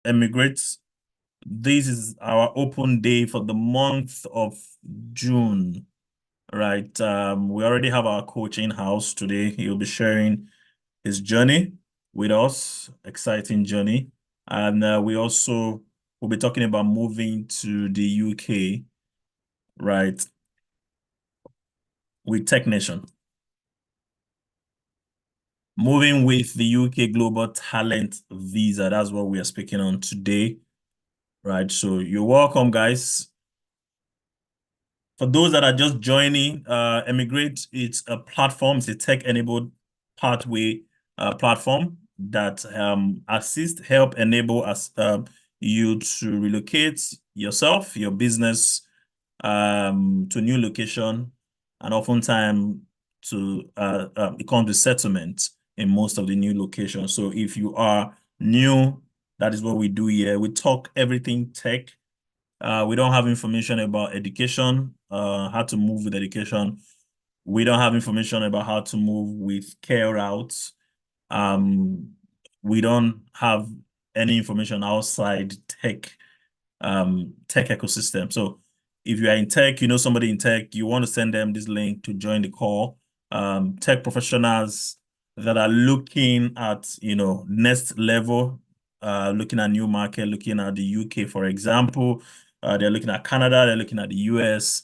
eMigr8. This is our open day for the month of June, right? We already have our coach in house today. He'll be sharing his journey with us, exciting journey. And we also will be talking about moving to the UK, right, with Tech Nation. Moving with the UK Global Talent Visa. That's what we are speaking on today, right? So you're welcome, guys. For those that are just joining, eMigr8, it's a platform, it's a tech-enabled pathway platform that help enable us you to relocate yourself, your business to a new location, and oftentimes it comes with settlement in most of the new locations. So if you are new, that is what we do here. We talk everything tech. We don't have information about education, how to move with education. We don't have information about how to move with care routes. Um, we don't have any information outside tech ecosystem. So if you are in tech, you know somebody in tech, you want to send them this link to join the call. Tech professionals that are looking at, next level, looking at new market, looking at the UK, for example. They're looking at Canada, they're looking at the US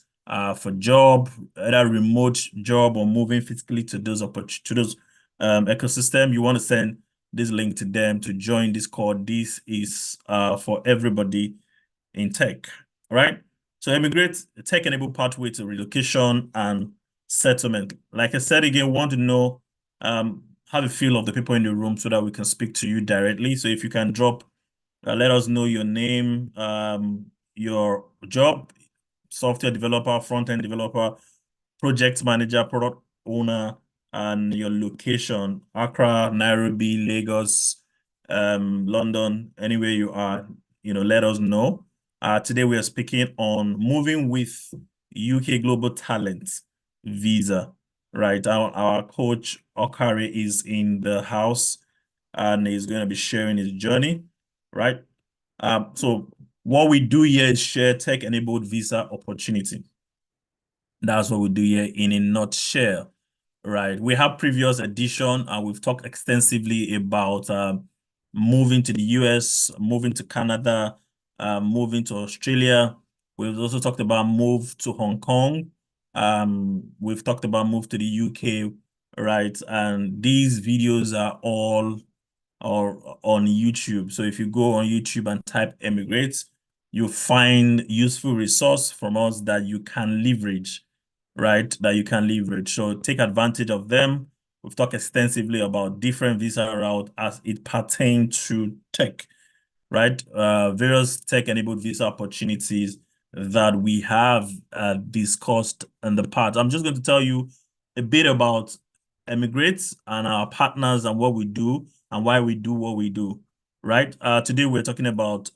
for job, either remote job or moving physically to those ecosystem. You want to send this link to them to join this call. This is for everybody in tech, right? So eMigr8, a tech-enabled pathway to relocation and settlement. Like I said again, we want to know how the feel of the people in the room so that we can speak to you directly. So if you can let us know your name, your job, software developer, front-end developer, project manager, product owner, and your location, Accra, Nairobi, Lagos, London, anywhere you are, let us know. Today we are speaking on moving with UK Global Talent Visa, right? Our coach, Okare, is in the house and he's going to be sharing his journey, right? So what we do here is share tech-enabled visa opportunity. That's what we do here in a nutshell, right? We have previous edition and we've talked extensively about moving to the US, moving to Canada, moving to Australia. We've also talked about move to Hong Kong. We've talked about move to the UK, right? And these videos are all or on YouTube. So if you go on YouTube and type eMigr8, you'll find useful resource from us that you can leverage, right? That you can leverage. So take advantage of them. We've talked extensively about different visa route as it pertains to tech, right? Various tech-enabled visa opportunities that we have discussed in the past. I'm just going to tell you a bit about eMigr8 and our partners and what we do and why we do what we do, right? Today we're talking about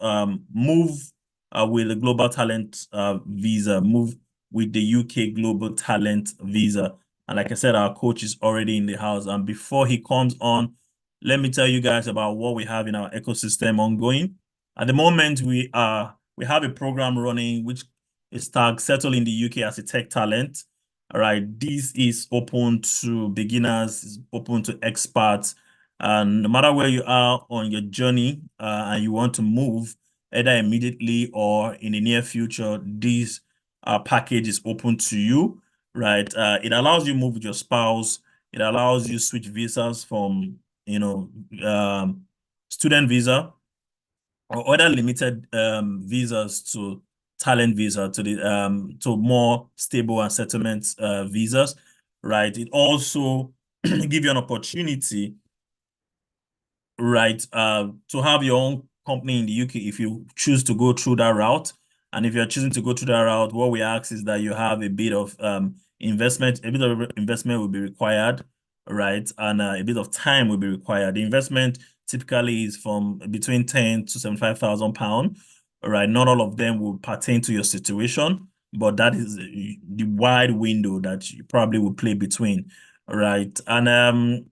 move with the Global Talent Visa, move with the UK Global Talent Visa. And like I said, our coach is already in the house. And before he comes on, let me tell you guys about what we have in our ecosystem ongoing. At the moment, we have a program running which is tagged Settle in the UK as a tech talent. All right, this is open to beginners, it's open to experts, and no matter where you are on your journey and you want to move, either immediately or in the near future, this package is open to you, right? It allows you move with your spouse. It allows you switch visas from student visa or other limited visas to talent visa to the to more stable and settlement visas, right? It also give you an opportunity, right, to have your own company in the UK if you choose to go through that route. And if you're choosing to go through that route, what we ask is that you have a bit of investment, a bit of investment will be required, right? And a bit of time will be required. The investment typically is from between 10 to 75,000 pounds, right? Not all of them will pertain to your situation, but that is the wide window that you probably will play between, right? And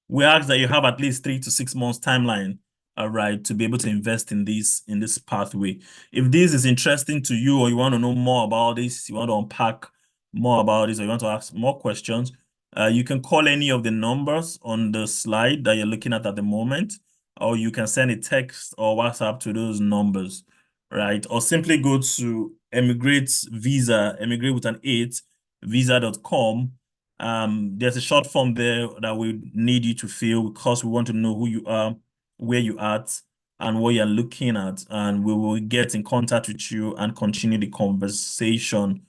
we ask that you have at least 3 to 6 months timeline right, to be able to invest in this pathway. If this is interesting to you, or you want to know more about this, you want to unpack more about this, or you want to ask more questions, you can call any of the numbers on the slide that you're looking at the moment, or you can send a text or WhatsApp to those numbers, right? Or simply go to eMigr8 Visa, eMigr8 with an 8, visa.com. There's a short form there that we need you to fill because we want to know who you are, where you at, and what you're looking at, and we will get in contact with you and continue the conversation.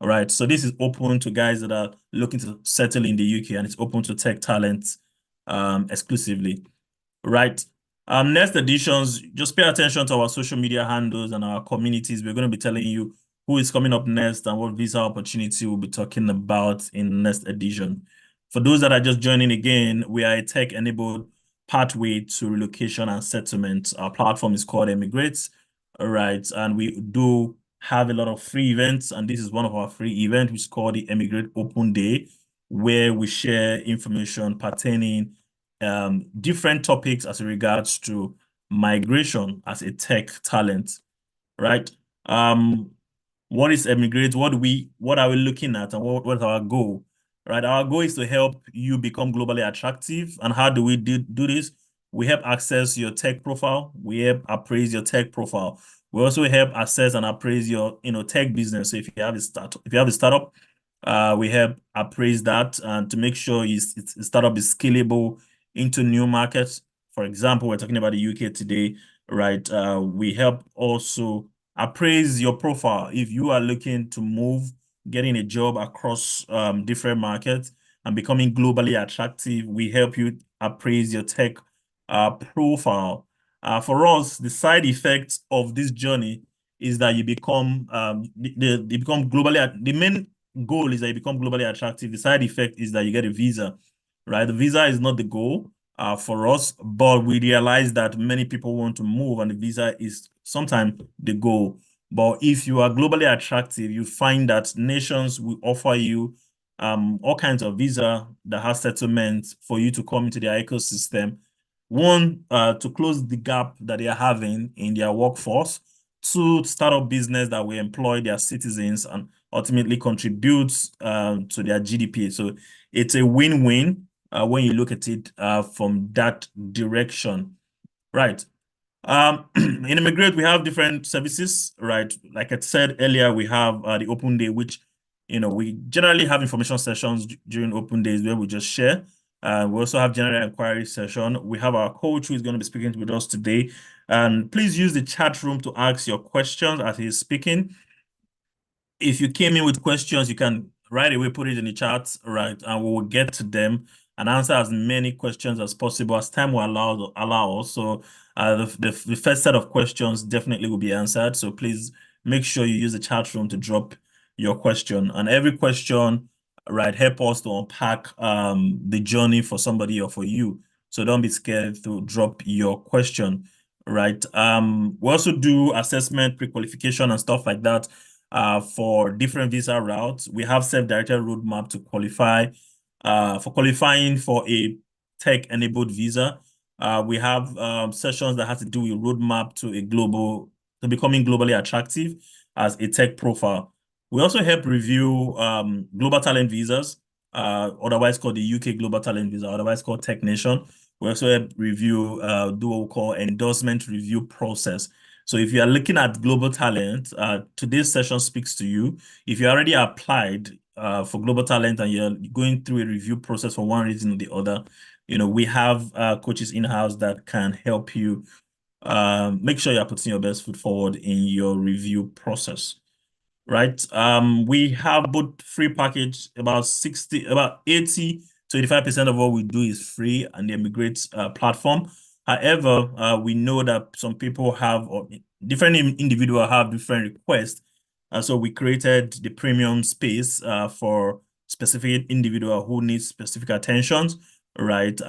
All right. So this is open to guys that are looking to settle in the UK, and it's open to tech talents exclusively. Right. Next editions, just pay attention to our social media handles and our communities. We're going to be telling you who is coming up next and what visa opportunity we'll be talking about in next edition. For those that are just joining again, we are a tech-enabled pathway to relocation and settlement. Our platform is called eMigr8. All right. And we do have a lot of free events, and this is one of our free events, which is called the eMigr8 Open Day, where we share information pertaining different topics as regards to migration as a tech talent, right? What is eMigr8? What are we looking at, and what's our goal? Right? Our goal is to help you become globally attractive. And how do we do this? We help access your tech profile. We help appraise your tech profile. We also help assess and appraise your tech business. So if you have a startup, we help appraise that and to make sure your startup is scalable into new markets. For example, we're talking about the UK today, right? We help also appraise your profile. If you are looking to move, getting a job across different markets and becoming globally attractive, we help you appraise your tech profile. For us, the side effect of this journey is that you become the main goal is that you become globally attractive. The side effect is that you get a visa, right? The visa is not the goal for us, but we realize that many people want to move and the visa is sometimes the goal. But if you are globally attractive, you find that nations will offer you all kinds of visa that has settlements for you to come into their ecosystem. One, to close the gap that they are having in their workforce. Two, start up business that will employ their citizens and ultimately contributes to their GDP. So it's a win-win when you look at it from that direction, right? In eMigr8, we have different services, right? Like I said earlier, we have the open day, which, we generally have information sessions during open days where we just share. We also have general inquiry session. We have our coach who is going to be speaking with us today. And please use the chat room to ask your questions as he's speaking. If you came in with questions, you can right away put it in the chat, right? And we will get to them and answer as many questions as possible as time will allow us. So the first set of questions definitely will be answered. So please make sure you use the chat room to drop your question. And every question, right, help us to unpack the journey for somebody or for you. So don't be scared to drop your question, right? We also do assessment, pre-qualification and stuff like that for different visa routes. We have self-directed roadmap to qualify for qualifying for a tech-enabled visa. We have sessions that have to do with roadmap to becoming globally attractive as a tech profile. We also help review global talent visas, otherwise called the UK Global Talent Visa, otherwise called Tech Nation. We also help review, do what we call endorsement review process. So if you are looking at global talent, today's session speaks to you. If you already applied for global talent and you're going through a review process for one reason or the other, we have coaches in-house that can help you make sure you're putting your best foot forward in your review process, right? We have both free package, about 80 to 85% of what we do is free on the eMigr8 platform. However, we know that some people have, or different individuals have different requests. So we created the premium space for specific individual who needs specific attentions, right?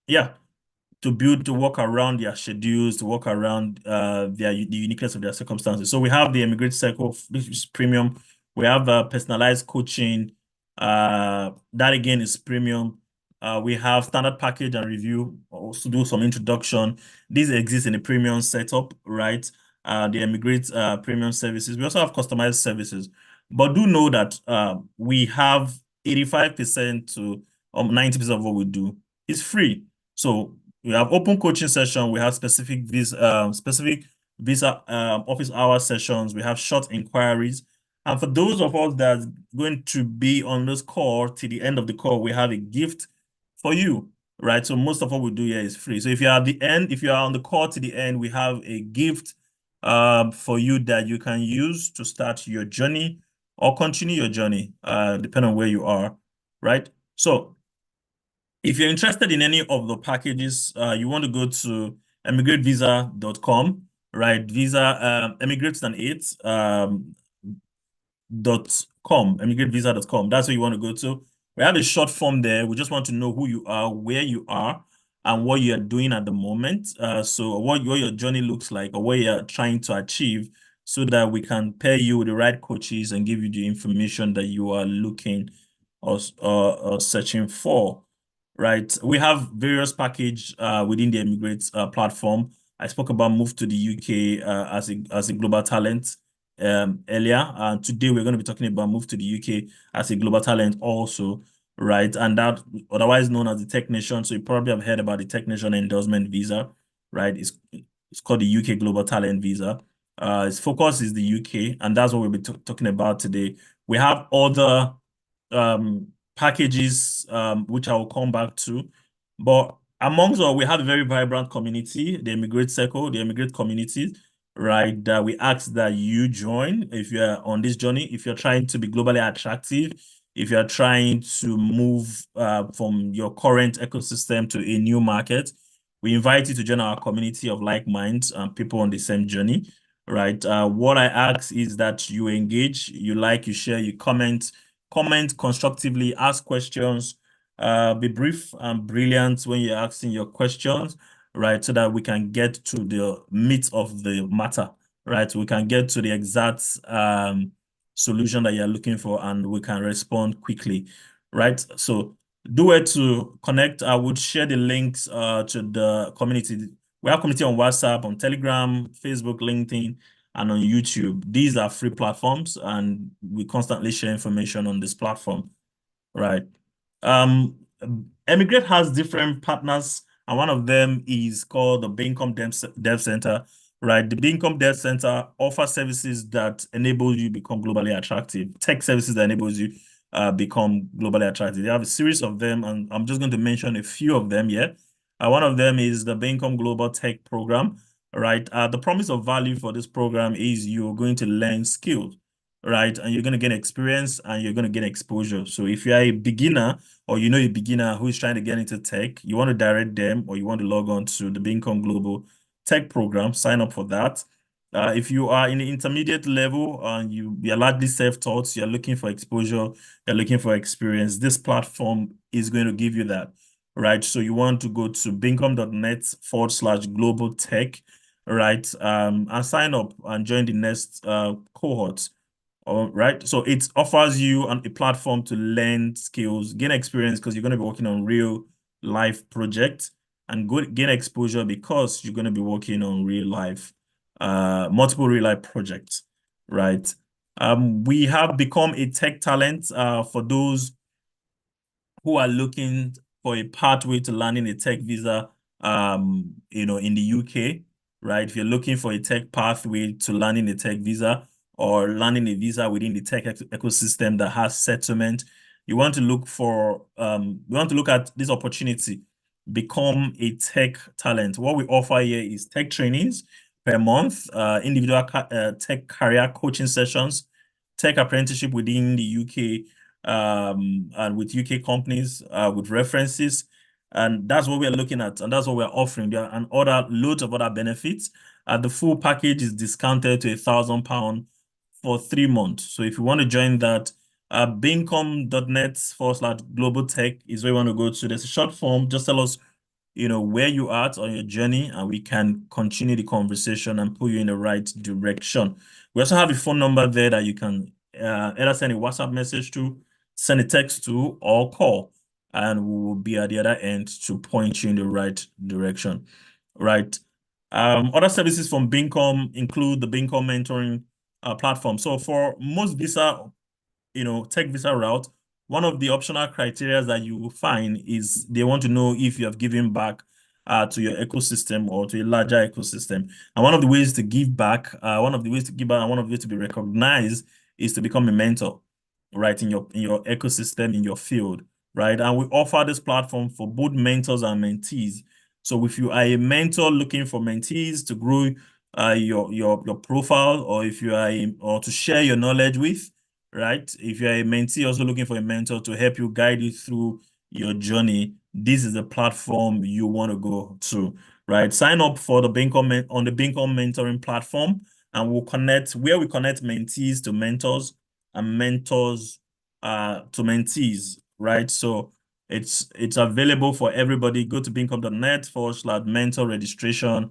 Yeah, to work around their schedules, to work around the uniqueness of their circumstances. So we have the eMigr8 Circle, which is premium. We have personalized coaching. That again is premium. We have standard package and review, also do some introduction. These exist in the premium setup, right? The eMigr8 premium services. We also have customized services. But do know that we have 85% to 90% of what we do is free. So we have open coaching session. We have specific visa office hour sessions. We have short inquiries. And for those of us that's going to be on this call till the end of the call, we have a gift for you, right? So most of what we do here is free. So if you're at the end, if you are on the call to the end, we have a gift for you that you can use to start your journey or continue your journey, depending on where you are, right? So if you're interested in any of the packages, you want to go to emigratvisa.com, right? Visa, eMigr8 emigratvisa.com. That's where you want to go to. We have a short form there. We just want to know who you are, where you are, and what you're doing at the moment. So what your journey looks like or what you're trying to achieve so that we can pair you with the right coaches and give you the information that you are looking or searching for, right? We have various package within the eMigr8 platform. I spoke about move to the UK as a global talent earlier. Today we're going to be talking about move to the UK as a global talent also, right? And that otherwise known as the technician. So you probably have heard about the technician endorsement visa, right? It's called the UK Global Talent Visa. Its focus is the UK, and that's what we'll be talking about today. We have other packages which I will come back to, but amongst all, we have a very vibrant community, the eMigr8 Circle, the eMigr8 community, right? That we ask that you join if you're on this journey, if you're trying to be globally attractive, if you're trying to move from your current ecosystem to a new market. We invite you to join our community of like minds and people on the same journey, right? What I ask is that you engage, you like, you share, you comment constructively, ask questions, be brief and brilliant when you're asking your questions, right? So that we can get to the meat of the matter, right? We can get to the exact solution that you're looking for and we can respond quickly, right? So do it to connect. I would share the links to the community. We have community on WhatsApp, on Telegram, Facebook, LinkedIn, and on YouTube. These are free platforms and we constantly share information on this platform, right? eMigr8 has different partners, and one of them is called the Bincom Dev Center, right? The Bincom Dev Center offers services that enable you become globally attractive, tech services that enables you become globally attractive. They have a series of them, and I'm just going to mention a few of them here. One of them is the Bincom Global Tech Program, right? The promise of value for this program is you're going to learn skills, right? And you're going to gain experience and you're going to gain exposure. So if you're a beginner or you know a beginner who is trying to get into tech, you want to direct them or you want to log on to the Bincom Global Tech Program, sign up for that. If you are in the intermediate level and you're largely self-taught, you're looking for exposure, you're looking for experience, this platform is going to give you that, right? So you want to go to bincom.net/global tech, right? And sign up and join the next cohort. All right. So it offers you a platform to learn skills, gain experience because you're going to be working on real life projects and gain exposure because you're going to be working on real life, multiple real life projects, right? We have become a tech talent for those who are looking for a pathway to landing a tech visa, in the UK, right? If you're looking for a tech pathway to landing a tech visa or landing a visa within the tech ecosystem that has settlement, you want to look for, we want to look at this opportunity, become a tech talent. What we offer here is tech trainings per month, individual tech career coaching sessions, tech apprenticeship within the UK, and with UK companies, with references. And that's what we're looking at. And that's what we're offering. There are loads of other benefits. The full package is discounted to £1,000 for 3 months. So if you want to join that, bincom.net/global tech is where you want to go to. There's a short form. Just tell us, where you are at on your journey, and we can continue the conversation and put you in the right direction. We also have a phone number there that you can either send a WhatsApp message to, send a text to, or call. and we will be at the other end to point you in the right direction, right? Other services from Bincom include the Bincom mentoring platform. So for most visa, tech visa route, one of the optional criteria that you will find is they want to know if you have given back to your ecosystem or to a larger ecosystem. And one of the ways to give back, one of the ways to give back, and one of the ways to be recognized is to become a mentor, right, in your ecosystem, in your field, right? And we offer this platform for both mentors and mentees. So if you are a mentor looking for mentees to grow your profile, or if you are or to share your knowledge with, right? If you're a mentee also looking for a mentor to help you guide you through your journey, this is the platform you want to go to, right? Sign up for the Bincom on the Bincom mentoring platform, and we connect mentees to mentors and mentors to mentees, right? So it's available for everybody. Go to bincom.net/mentor registration.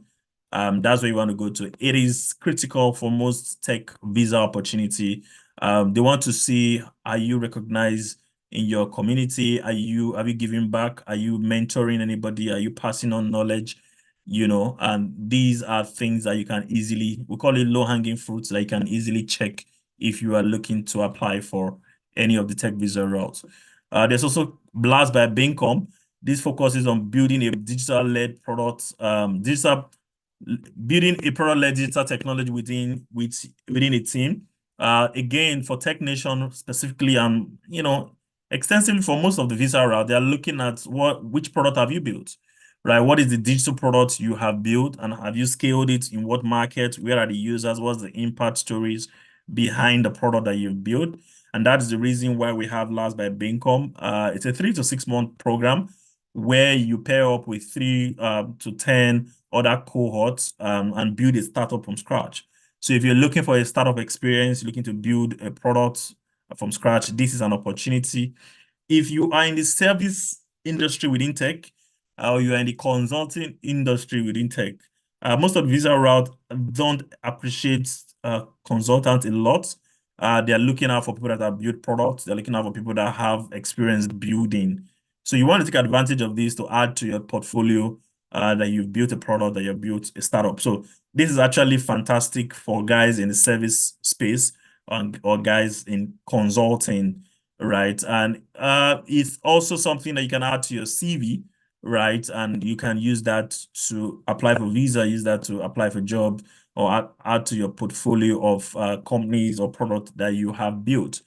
That's where you want to go to. It is critical for most tech visa opportunity. They want to see, are you recognized in your community? Have you giving back? Are you mentoring anybody? Are you passing on knowledge? And these are things that you can easily, we call it low-hanging fruits, that you can easily check if you are looking to apply for any of the tech visa routes. There's also Blast by Bincom. This focuses on building a digital-led product, building a product-led digital technology within a team. Again, for Tech Nation specifically, and extensively for most of the visa route, they are looking at which product have you built, right? What is the digital product you have built, and have you scaled it in what market? Where are the users? What's the impact stories behind the product that you've built? And that's the reason why we have Last by Bincom. It's a 3 to 6 month program where you pair up with 3 to 10 other cohorts and build a startup from scratch. So if you're looking for a startup experience, looking to build a product from scratch, this is an opportunity. If you are in the service industry within tech, or you are in the consulting industry within tech, most of the visa route don't appreciate consultants a lot. They're looking out for people that have built products. They're looking out for people that have experience building. So you want to take advantage of this to add to your portfolio that you've built a product, that you've built a startup. So this is actually fantastic for guys in the service space, or guys in consulting, right? And it's also something that you can add to your CV, right? And you can use that to apply for visa, use that to apply for job, or add to your portfolio of companies or product that you have built,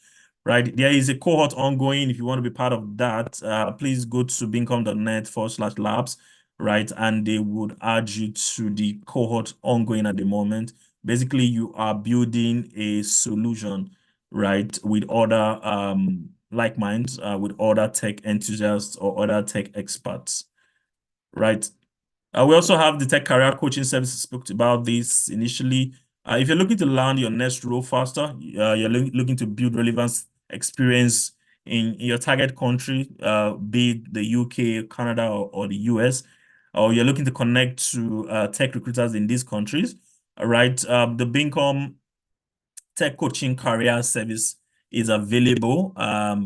right? There is a cohort ongoing. If you want to be part of that, please go to bincom.net/labs, right? And they would add you to the cohort ongoing at the moment. Basically, you are building a solution, right, with other like minds, with other tech enthusiasts or other tech experts, right? We also have the tech career coaching services. Spoke about this initially. If you're looking to land your next role faster, you're looking to build relevance experience in your target country, be it the UK, Canada, or the US, or you're looking to connect to tech recruiters in these countries, all right? The Bincom Tech Coaching Career Service is available.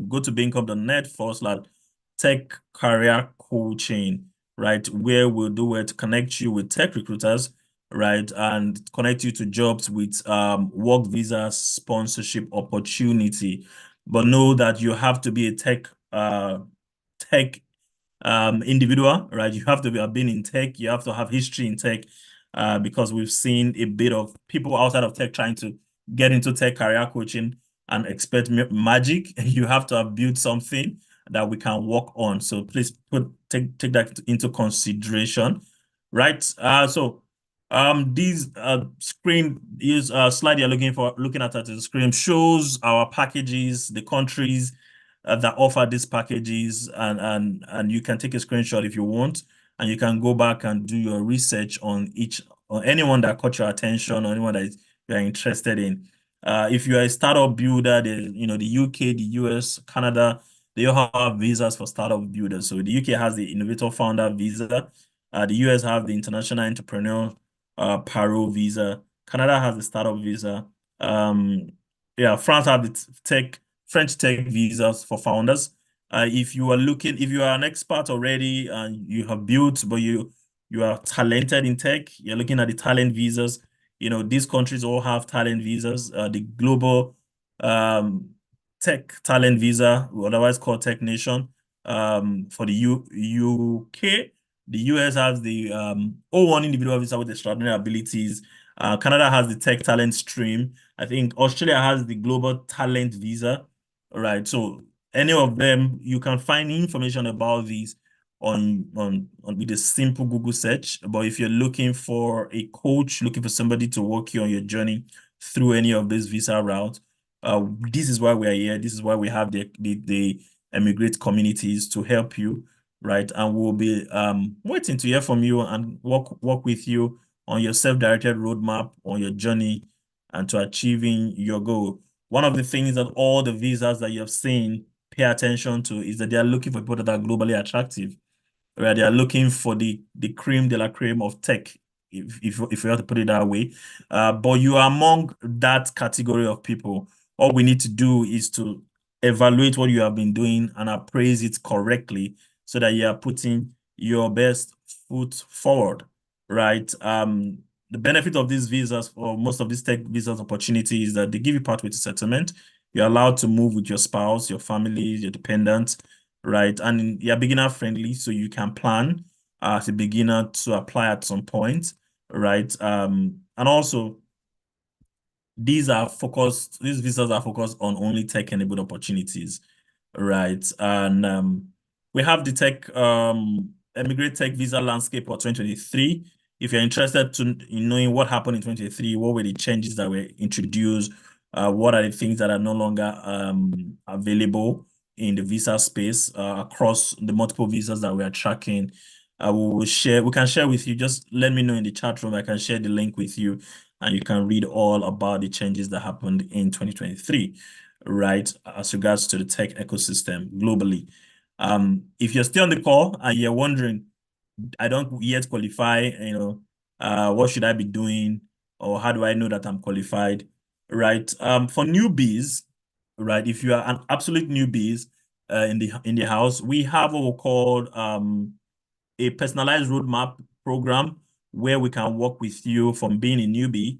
Go to bincom.net/tech career coaching, right? Where we'll do it to connect you with tech recruiters, right? And connect you to jobs with work visa sponsorship opportunity. But know that you have to be a tech individual, right? You have to have been in tech. You have to have history in tech, because we've seen a bit of people outside of tech trying to get into tech career coaching and expect magic. You have to have built something that we can work on. So please take that into consideration, right? So these slide you're looking at the screen shows our packages, the countries that offer these packages, and you can take a screenshot if you want, and you can go back and do your research on anyone that caught your attention, or anyone that you're interested in. If you are a startup builder, the UK, the US, Canada, they all have visas for startup builders. So the UK has the Innovator Founder visa. The US have the International Entrepreneur Paro visa. Canada has the startup visa. Yeah, France have the French tech visas for founders. If you are looking, if you are an expert already and you have built, but you are talented in tech, you're looking at the talent visas. These countries all have talent visas. The global um, tech talent visa, otherwise called Tech Nation, for the UK. The US has the O1 individual visa with extraordinary abilities. Canada has the tech talent stream. I think Australia has the global talent visa. All right. So any of them, you can find information about these on with a simple Google search. But if you're looking for a coach, looking for somebody to walk you on your journey through any of these visa routes, this is why we are here. This is why we have the eMigr8 communities to help you, right? And we'll be waiting to hear from you and work with you on your self-directed roadmap on your journey and to achieving your goal. One of the things that all the visas that you have seen pay attention to is that they are looking for people that are globally attractive, where they are looking for the cream de la cream of tech, if you have to put it that way. But you are among that category of people. All we need to do is to evaluate what you have been doing and appraise it correctly so that you are putting your best foot forward, right? The benefit of these visas or most of these tech visas opportunities is that they give you pathway to settlement. You're allowed to move with your spouse, your family, your dependents, right? And you're beginner friendly, so you can plan as a beginner to apply at some point, right? And also these visas are focused on only tech-enabled opportunities, right? And we have the eMigr8 tech visa landscape for 2023. If you're interested in knowing what happened in 2023, what were the changes that were introduced, what are the things that are no longer available in the visa space across the multiple visas that we are tracking, we can share with you. Just let me know in the chat room. I can share the link with you and you can read all about the changes that happened in 2023, right, as regards to the tech ecosystem globally. If you're still on the call and you're wondering, I don't yet qualify, what should I be doing, or how do I know that I'm qualified, right? For newbies, right, if you are an absolute newbies in the house, we have what we call a personalized roadmap program where we can work with you from being a newbie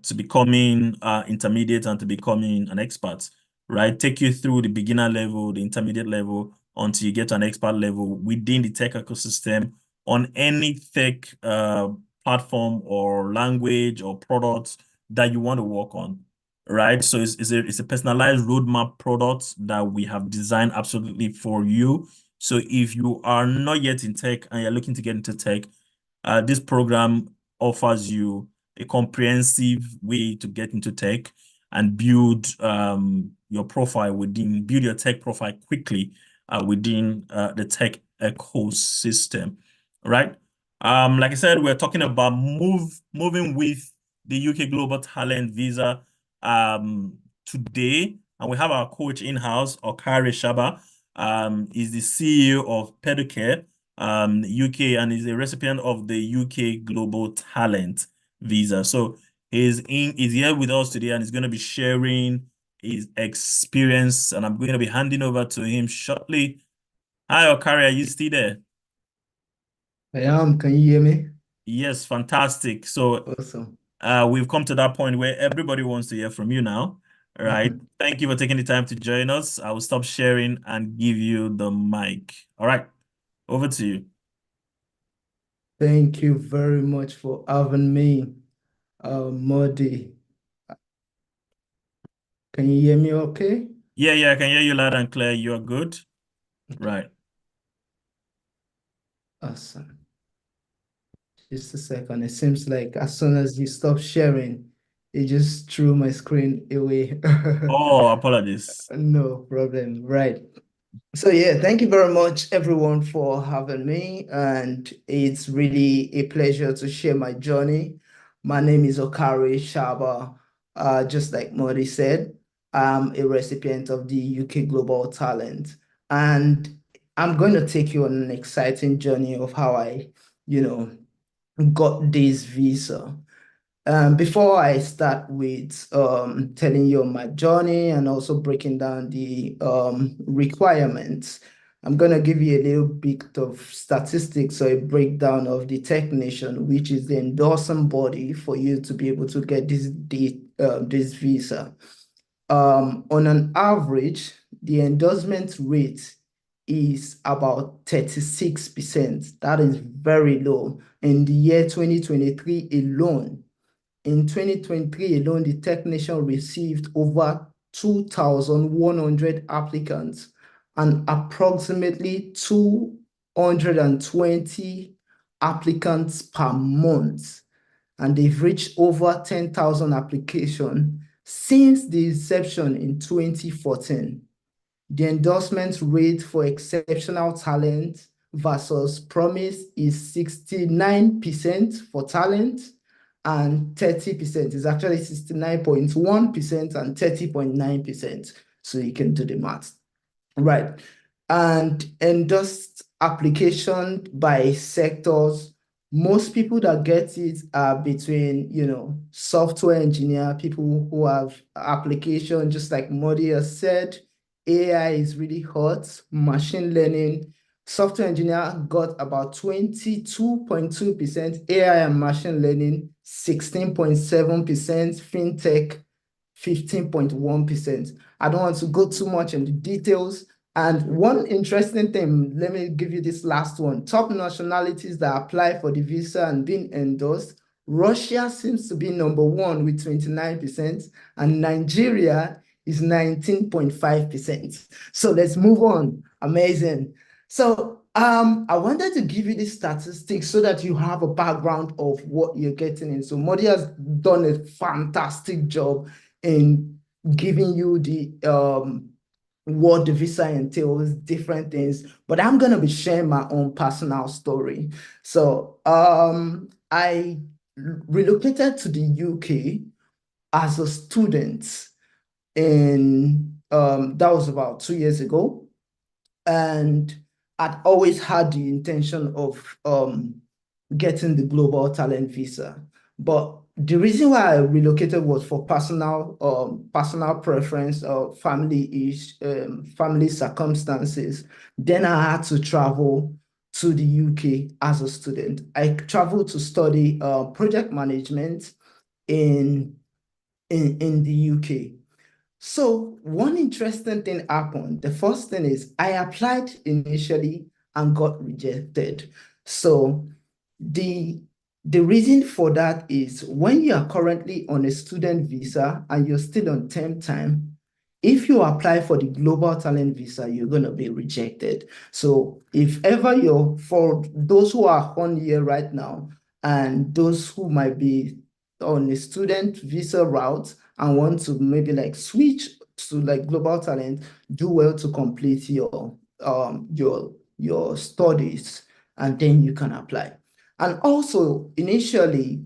to becoming intermediate and to becoming an expert, right? Take you through the beginner level, the intermediate level, until you get to an expert level within the tech ecosystem on any tech platform or language or products that you want to work on, right? So it's a personalized roadmap product that we have designed absolutely for you. So if you are not yet in tech and you're looking to get into tech, this program offers you a comprehensive way to get into tech and build build your tech profile quickly within the tech ecosystem, right? Like I said, we're talking about moving with the UK Global Talent Visa today, and we have our coach in-house, Okare Shaba. Is the CEO of Pedicare UK and is a recipient of the UK Global Talent Visa. So he's here with us today and he's going to be sharing his experience, and I'm going to be handing over to him shortly. Hi, Okari, are you still there? I am. Can you hear me? Yes, fantastic. So Awesome. we've come to that point where everybody wants to hear from you now. All right. Thank you for taking the time to join us. I will stop sharing and give you the mic. All right. Over to you. Thank you very much for having me, Modi. Can you hear me okay? Yeah, I can hear you loud and clear. You're good. Okay, Right. awesome. Just a second. It seems like as soon as you stop sharing, it just threw my screen away. Oh, apologies. No problem. Right. So yeah, thank you very much everyone for having me, and it's really a pleasure to share my journey. My name is Okari Shaba. Just like Modi said, I'm a recipient of the UK Global Talent, and I'm going to take you on an exciting journey of how I, you know, got this visa. Before I start with telling you my journey and also breaking down the requirements, I'm going to give you a little bit of statistics or a breakdown of the technician, which is the endorsing body for you to be able to get this visa. On an average, the endorsement rate is about 36%. That is very low. In the year 2023 alone, the technician received over 2,100 applicants and approximately 220 applicants per month. And they've reached over 10,000 applications since the inception in 2014. The endorsement rate for exceptional talent versus promise is 69% for talent and 30%. Is actually 69.1% and 30.9%. So you can do the math. Right. And endorsed application by sectors, most people that get it are between, software engineer, people who have application, just like Modi has said, AI is really hot, machine learning. Software engineer got about 22.2%, AI and machine learning, 16.7%, fintech, 15.1%. I don't want to go too much into details. And one interesting thing, let me give you this last one. Top nationalities that apply for the visa and being endorsed, Russia seems to be number one with 29%, and Nigeria is 19.5%. So let's move on. Amazing. So I wanted to give you these statistics so that you have a background of what you're getting in. So Modi has done a fantastic job in giving you the what the visa entails, different things, but I'm gonna be sharing my own personal story. So I relocated to the UK as a student in that was about 2 years ago, and I'd always had the intention of getting the global talent visa. But the reason why I relocated was for personal preference or family circumstances. Then I had to travel to the UK as a student. I traveled to study project management in the UK. So one interesting thing happened. The first thing is I applied initially and got rejected. So the the reason for that is when you are currently on a student visa and you're still on term time, if you apply for the global talent visa, you're going to be rejected. So if ever for those who are on here right now and those who might be on a student visa route and want to maybe like switch to like global talent, do well to complete your studies and then you can apply. And also, initially,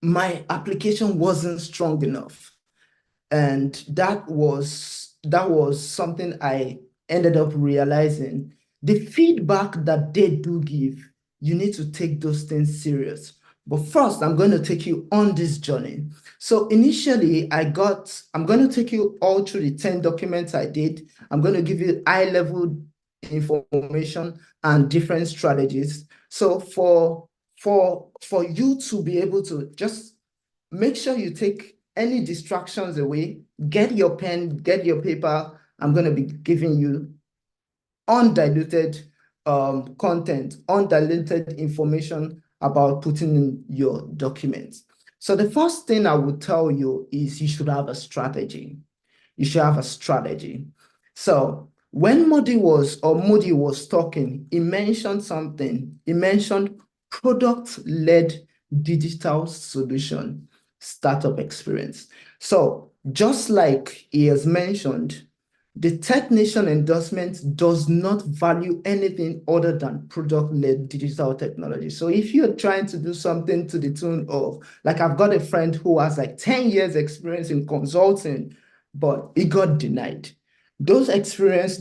my application wasn't strong enough. And that was something I ended up realizing. The feedback that they do give, you need to take those things serious. But first, I'm going to take you on this journey. So initially, I'm going to take you all through the 10 documents I did. I'm going to give you high-level information and different strategies. So for you to be able to just make sure you take any distractions away, get your pen, get your paper. I'm going to be giving you undiluted content, undiluted information about putting in your documents. So the first thing I would tell you is you should have a strategy. You should have a strategy. So when Modi was talking, he mentioned something. He mentioned product-led digital solution startup experience. So just like he has mentioned, the technician endorsement does not value anything other than product-led digital technology. So if you're trying to do something to the tune of, like I've got a friend who has like 10 years experience in consulting, but he got denied. Those experience,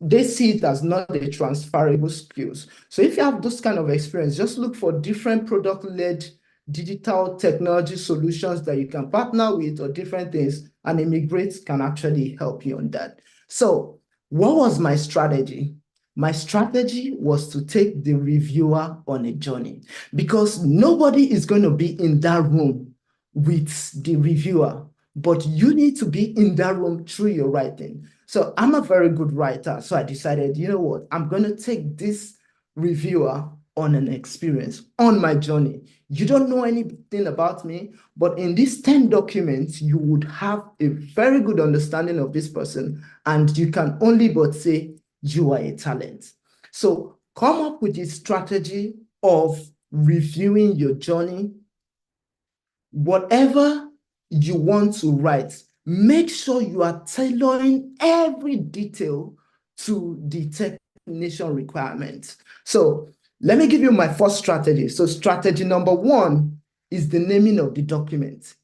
they see it as not a transferable skills. So if you have those kind of experience, just look for different product-led digital technology solutions that you can partner with or different things, and eMigr8 can actually help you on that. So what was my strategy? My strategy was to take the reviewer on a journey, because nobody is going to be in that room with the reviewer, but you need to be in that room through your writing. So I'm a very good writer. So I decided, you know what, I'm going to take this reviewer on an experience, on my journey. You don't know anything about me, but in these 10 documents, you would have a very good understanding of this person, and you can only but say you are a talent. So come up with a strategy of reviewing your journey. Whatever you want to write, make sure you are tailoring every detail to the technician requirements. So let me give you my first strategy. So strategy number one is the naming of the document.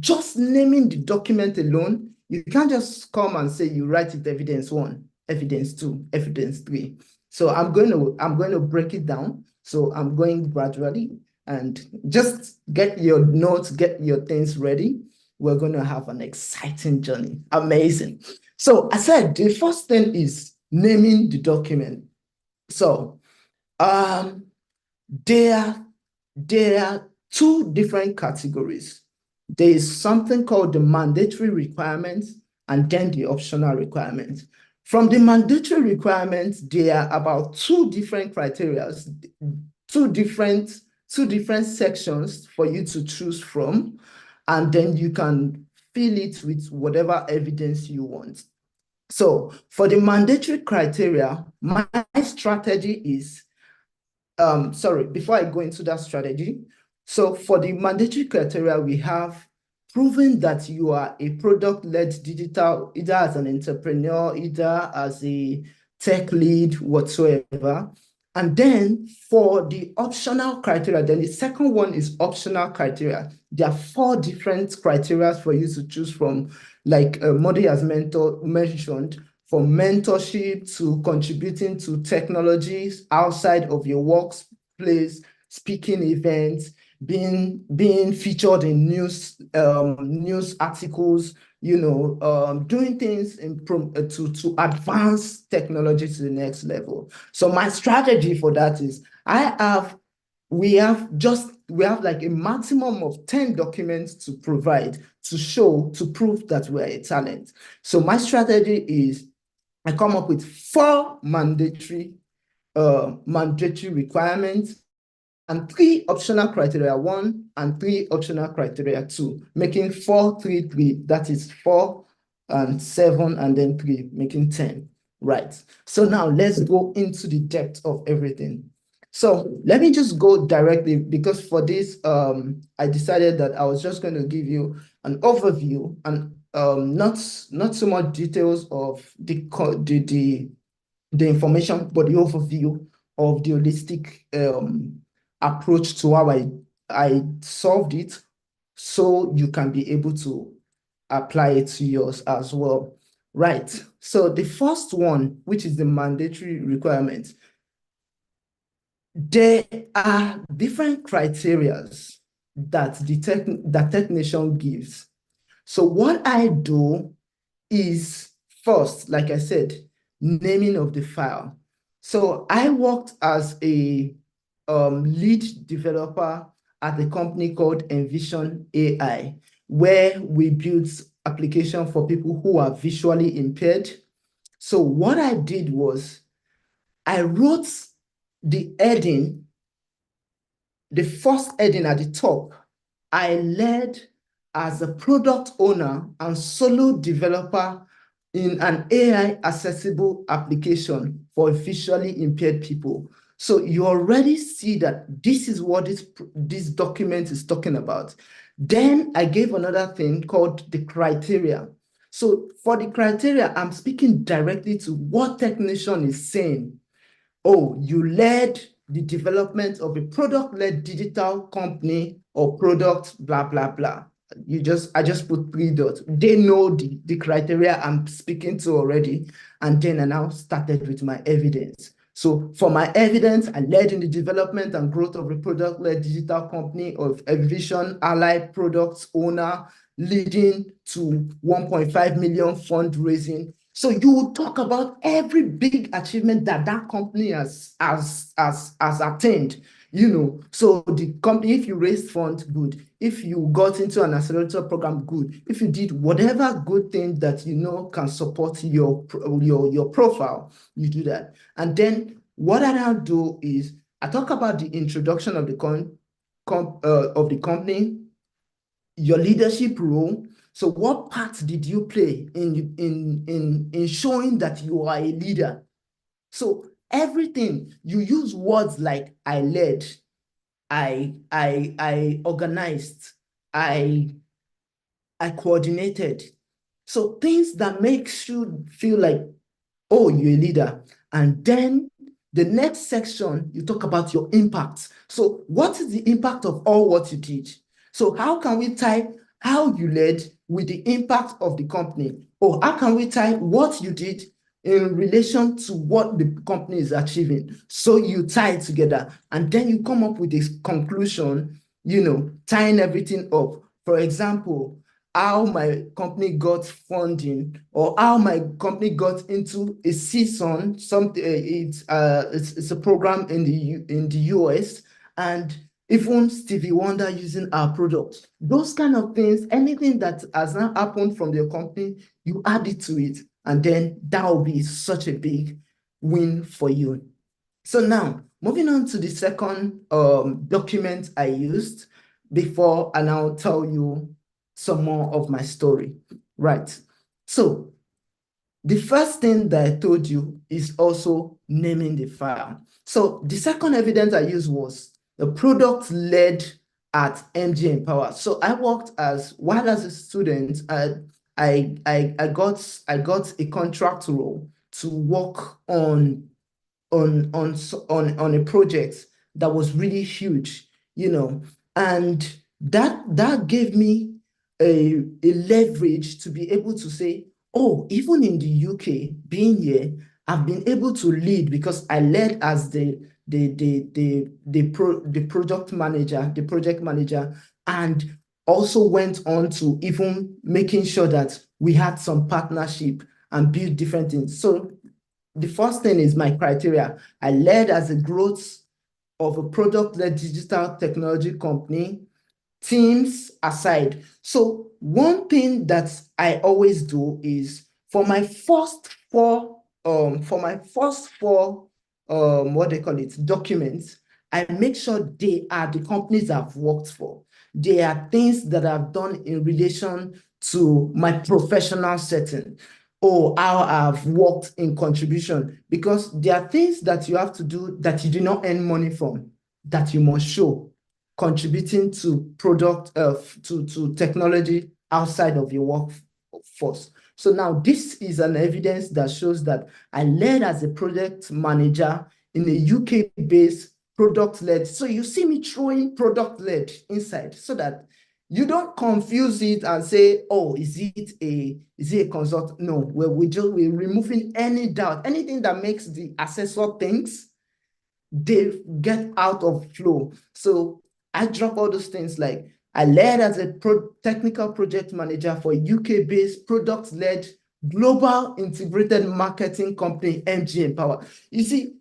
Just naming the document alone, you can't just come and say you write it evidence one, evidence two, evidence three. So I'm going to break it down. So I'm going gradually, and just get your notes, get your things ready. We're going to have an exciting journey. Amazing. So I said the first thing is naming the document. So there are two different categories. There is something called the mandatory requirements and then the optional requirements. From the mandatory requirements, there are about two different criteria, two different sections for you to choose from, and then you can fill it with whatever evidence you want. So for the mandatory criteria, my strategy is, sorry, before I go into that strategy, so for the mandatory criteria, we have proving that you are a product-led digital, either as an entrepreneur, either as a tech lead, whatsoever. And then for the optional criteria, then the second one is optional criteria. There are 4 different criteria for you to choose from, like Modi has mentioned, from mentorship to contributing to technologies outside of your workplace, speaking events, being featured in news articles, doing things to advance technology to the next level. So my strategy for that is we have like a maximum of 10 documents to provide to prove that we're a talent. So my strategy is I come up with 4 mandatory requirements and 3 optional criteria 1 and 3 optional criteria 2, making 4, 3, 3. That is 4 and 7 and then 3, making 10. Right. So now let's go into the depth of everything. So let me just go directly, because for this, I decided that I was just going to give you an overview and not so much details of the information, but the overview of the holistic approach to how I solved it, so you can be able to apply it to yours as well. Right. So the first one, which is the mandatory requirement, there are different criteria that the technician gives. So what I do is, first, like I said, naming of the file. So I worked as a lead developer at a company called Envision AI, where we built application for people who are visually impaired. So what I did was I wrote the heading, the first heading at the top. I led as a product owner and solo developer in an AI accessible application for visually impaired people. So you already see that this is what this document is talking about. Then I gave another thing called the criteria. So for the criteria, I'm speaking directly to what technician is saying. Oh, you led the development of a product-led digital company or product, blah, blah, blah. I just put 3 dots. They know the criteria I'm speaking to already. And then I now started with my evidence. So for my evidence, I led in the development and growth of a product-led digital company of a Vision Ally products owner, leading to 1.5 million fundraising. So you will talk about every big achievement that that company has attained. So the company, if you raised funds, good. If you got into an accelerator program, good. If you did whatever good thing that can support your profile, you do that. And then what I now do is I talk about the introduction of the company, your leadership role. So what part did you play in showing that you are a leader? So everything, you use words like I led, I organized, I coordinated. So things that makes you feel like, oh, you're a leader. And then the next section, you talk about your impact. So what is the impact of all what you did? So how can we tie how you led with the impact of the company? Or how can we tie what you did in relation to what the company is achieving? So you tie it together and then you come up with this conclusion, tying everything up. For example, how my company got funding or how my company got into a season. It's a program in the US, and even Stevie Wonder using our product. Those kind of things, anything that has now happened from your company, you add it to it, and then that will be such a big win for you. So now, moving on to the second document I used before, and I'll tell you some more of my story. Right. So the first thing that I told you is also naming the file. So the second evidence I used was the product led at eMigr8. So I worked while as a student, I got a contract role to work on a project that was really huge, and that gave me a leverage to be able to say, oh, even in the UK, being here, I've been able to lead because I led as the project manager, and also went on to even making sure that we had some partnership and build different things. So the first thing is my criteria. I led as a growth of a product-led digital technology company, teams aside. So one thing that I always do is for my first four what they call it, documents, I make sure they are the companies I've worked for. They are things that I've done in relation to my professional setting or how I've worked in contribution, because there are things that you have to do that you do not earn money from, that you must show contributing to to technology outside of your workforce. So now this is an evidence that shows that I led as a project manager in a UK-based product-led. So you see me throwing product-led inside so that you don't confuse it and say, oh, is it a consult? No, we're removing any doubt, anything that makes the assessor thinks they get out of flow. So I drop all those things, like I led as a technical project manager for UK-based product-led global integrated marketing company, eMigr8. You see,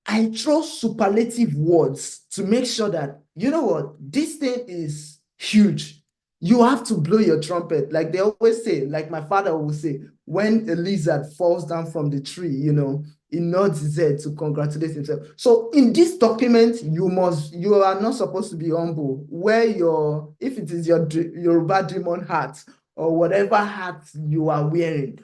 I throw superlative words to make sure that, you know what, this thing is huge. You have to blow your trumpet. Like they always say, like my father will say, when a lizard falls down from the tree, he nods his head to congratulate himself. So in this document, you are not supposed to be humble. If it is your Yoruba demon hat or whatever hat you are wearing,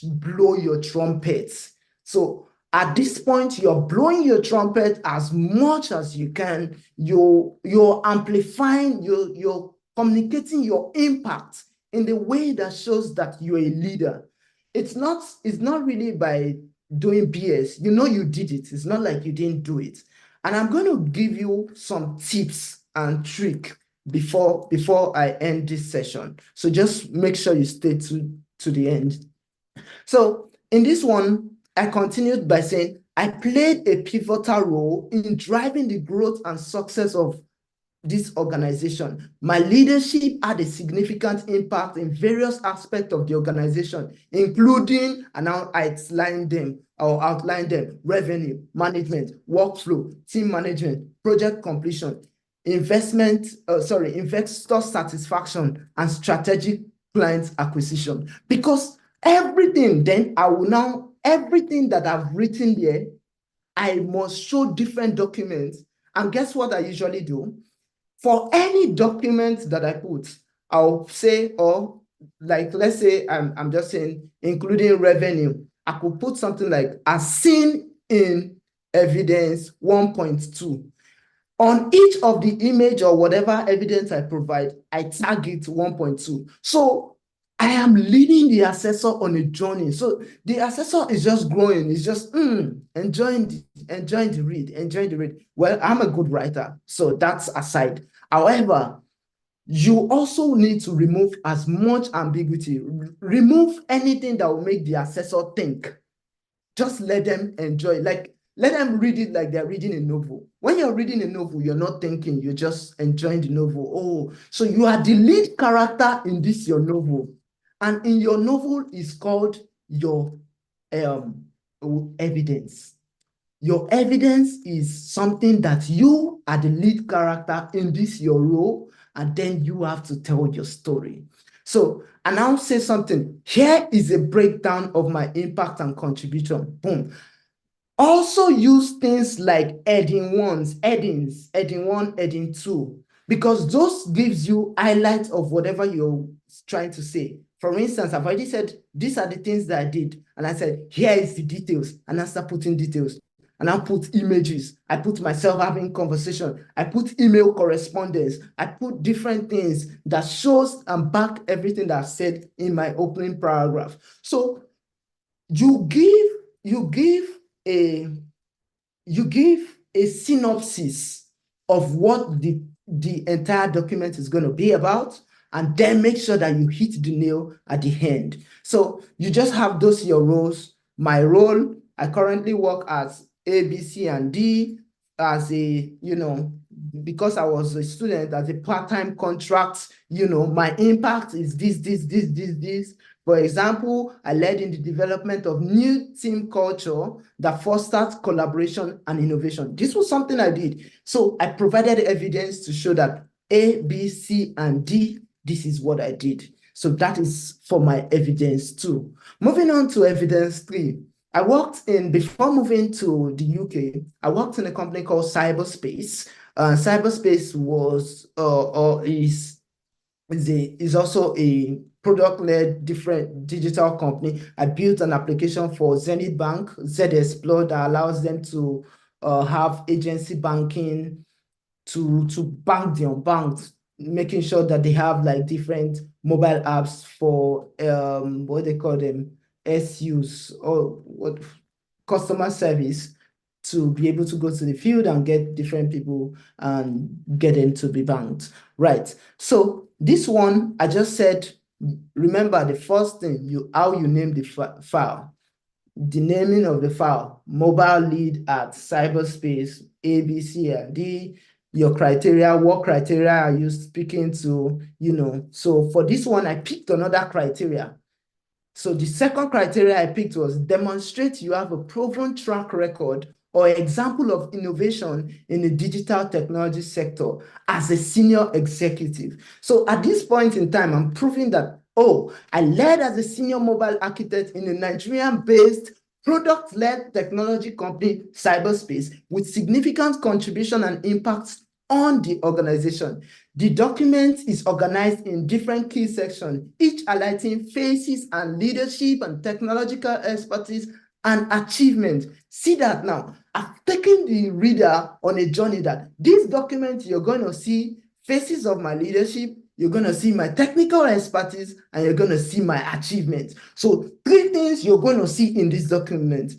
blow your trumpet. So at this point, you're blowing your trumpet as much as you can. You're amplifying, you're communicating your impact in the way that shows that you're a leader. It's not really by doing BS. You did it. It's not like you didn't do it. And I'm going to give you some tips and trick before I end this session. So just make sure you stay to the end. So in this one, I continued by saying, I played a pivotal role in driving the growth and success of this organization. My leadership had a significant impact in various aspects of the organization, including, and I'll outline them, revenue management, workflow, team management, project completion, investor satisfaction, and strategic client acquisition. Because everything that I've written here, I must show different documents. And guess what I usually do? For any document that I put, I'll say, or like, let's say I'm just saying, including revenue, I could put something like as seen in evidence 1.2. On each of the image or whatever evidence I provide, I tag it 1.2. So I am leading the assessor on a journey. So the assessor is just growing. It's just enjoying the read. Well, I'm a good writer, so that's aside. However, you also need to remove as much ambiguity. Remove anything that will make the assessor think. Just let them enjoy. Like, let them read it like they're reading a novel. When you're reading a novel, you're not thinking, you're just enjoying the novel. Oh, so you are the lead character in this your novel. And in your novel is called your evidence. Your evidence is something that you are the lead character in this your role, and then you have to tell your story. So, and I'll say something. Here is a breakdown of my impact and contribution. Boom. Also use things like heading 1, heading 2, because those gives you highlights of whatever you're trying to say. For instance, I've already said, these are the things that I did. And I said, here is the details. And I start putting details. And I put images. I put myself having conversation. I put email correspondence. I put different things that shows and back everything that I've said in my opening paragraph. So you give a synopsis of what the entire document is going to be about, and then make sure that you hit the nail at the end. So you just have those your roles. My role, I currently work as A, B, C, and D as a, because I was a student, as a part-time contract, my impact is this. For example, I led in the development of new team culture that fosters collaboration and innovation. This was something I did. So I provided evidence to show that A, B, C, and D, this is what I did. So that is for my evidence 2. Moving on to evidence 3. Before moving to the UK, I worked in a company called Cyberspace. Cyberspace is also a product-led different digital company. I built an application for Zenith Bank, Z-Explore, that allows them to have agency banking to bank the unbanked, making sure that they have like different mobile apps for what they call them, SUs, or what, customer service, to be able to go to the field and get different people and get them to be banked. Right. So this one, I just said, remember the first thing, how you name the file. The naming of the file, mobile lead at cyberspace, A, B, C, and D. Your criteria, what criteria are you speaking to? So for this one, I picked another criteria. So the second criteria I picked was demonstrate you have a proven track record or example of innovation in the digital technology sector as a senior executive. So at this point in time, I'm proving that, I led as a senior mobile architect in a Nigerian-based product-led technology company, Cyberspace, with significant contribution and impact on the organization. The document is organized in different key sections, each highlighting phases and leadership and technological expertise and achievement. See that now. I've taken the reader on a journey that this document, you're going to see phases of my leadership, you're going to see my technical expertise, and you're going to see my achievements. So 3 things you're going to see in this document.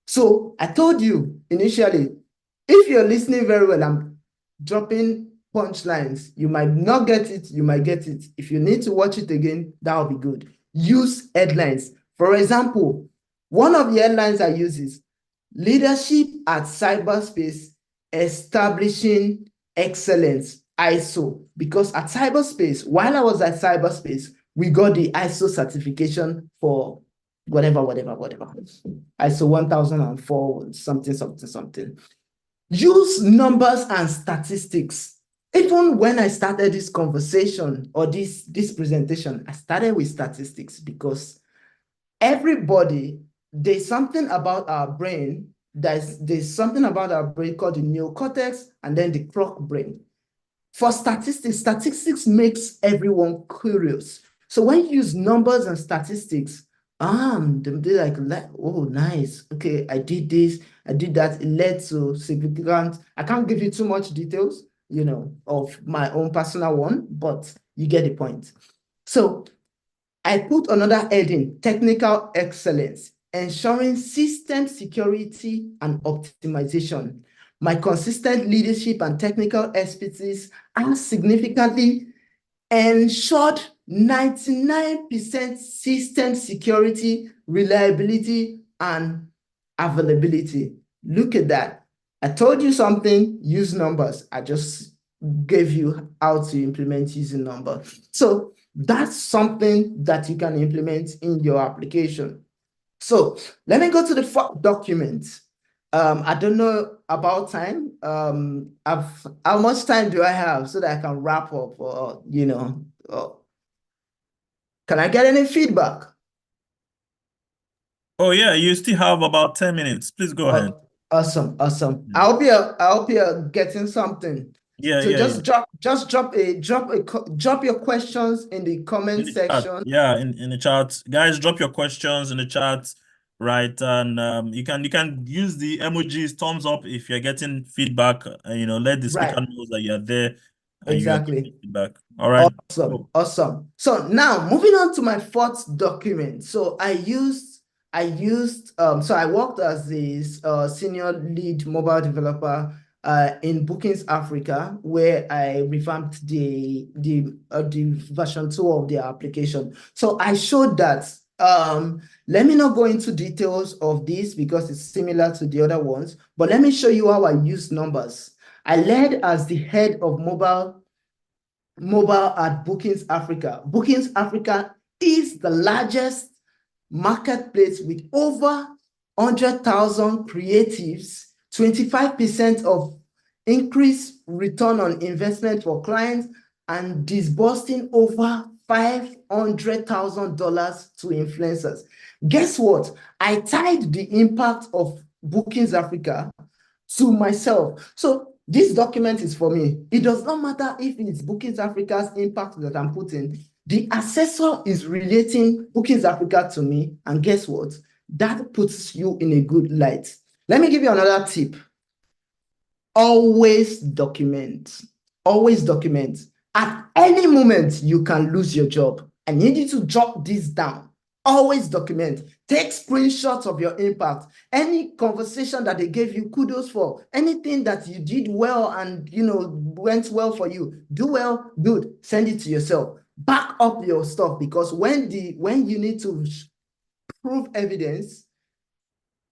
So I told you initially, if you're listening very well, I'm dropping punchlines. You might not get it, you might get it. If you need to watch it again, that'll be good. Use headlines. For example, one of the headlines I use is, Leadership at cyberspace, establishing excellence, ISO. Because at cyberspace, while I was at cyberspace, we got the ISO certification for whatever. ISO 1004, something. Use numbers and statistics. Even when I started this conversation or this presentation, I started with statistics because everybody, there's something about our brain, there's something about our brain called the neocortex and then the clock brain. For statistics makes everyone curious. So when you use numbers and statistics, they're like, oh, nice. Okay, I did this, I did that. It led to significant. I can't give you too much details, of my own personal one, but you get the point. So I put another heading, technical excellence, ensuring system security and optimization. My consistent leadership and technical expertise are significantly ensured 99% system security, reliability, and availability. Look at that. I told you something, use numbers. I just gave you how to implement using numbers. So that's something that you can implement in your application. So let me go to the document. I don't know about time. How much time do I have so that I can wrap up or, can I get any feedback? Oh yeah, you still have about 10 minutes. Please go ahead. Awesome. Yeah. I hope you're getting something. Yeah, So yeah, yeah. drop your questions in the In comment the chat. section. Yeah, in the chat. Guys, drop your questions in the chat, right? And you can use the emojis, thumbs up if you're getting feedback. Let the speaker Right. know that you're there and you are getting Exactly. feedback. All right. Cool. Awesome. So now moving on to my fourth document. So so I worked as the senior lead mobile developer in Bookings Africa, where I revamped the version 2 of their application. So I showed that. Let me not go into details of this because it's similar to the other ones, but let me show you how I use numbers. I led as the head of mobile at Bookings Africa. Bookings Africa is the largest marketplace with over 100,000 creatives, 25% of increased return on investment for clients, and disbursing over $500,000 to influencers. Guess what? I tied the impact of Bookings Africa to myself. So this document is for me. It does not matter if it's Bookings Africa's impact that I'm putting. The assessor is relating Bookings Africa to me, and guess what? That puts you in a good light. Let me give you another tip. Always document. Always document. At any moment, you can lose your job. I need you to jot this down. Always document. Take screenshots of your impact. Any conversation that they gave you kudos for, anything that you did well and went well for you, do well, good. Send it to yourself. Back up your stuff, because when you need to prove evidence,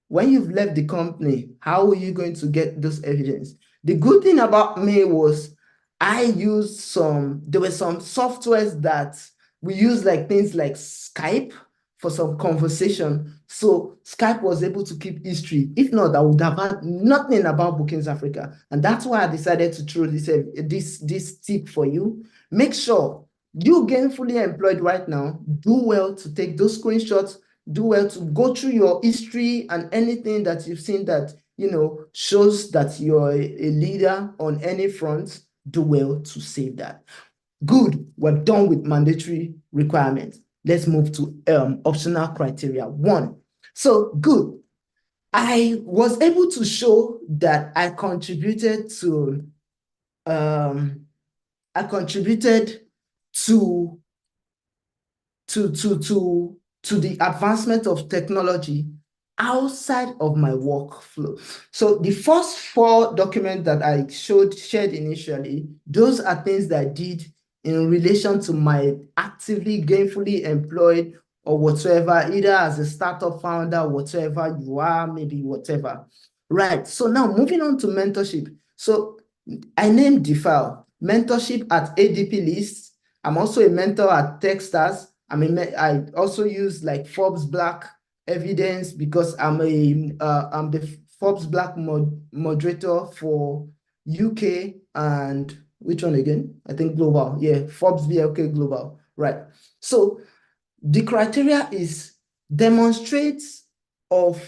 when you've left the company, how are you going to get those evidence? The good thing about me was there were some softwares that we use, like things like Skype for some conversation. So Skype was able to keep history. If not, I would have had nothing about Bookings Africa. And that's why I decided to throw this tip for you. Make sure you gainfully employed right now, do well to take those screenshots, do well to go through your history and anything that you've seen that shows that you're a leader on any front. Do well to save that. Good, we're done with mandatory requirements. Let's move to optional criteria 1. So good, I was able to show that I contributed to the advancement of technology outside of my workflow. So the first 4 documents that I shared initially, those are things that I did in relation to my actively gainfully employed or whatsoever, either as a startup founder, whatever you are, maybe whatever. Right. So now moving on to mentorship. So I named the file mentorship at ADP List. I'm also a mentor at Techstars. I also use like Forbes Black evidence because I'm the Forbes Black moderator for UK and which one again? I think global. Yeah, Forbes VLK global. Right. So the criteria is demonstrates of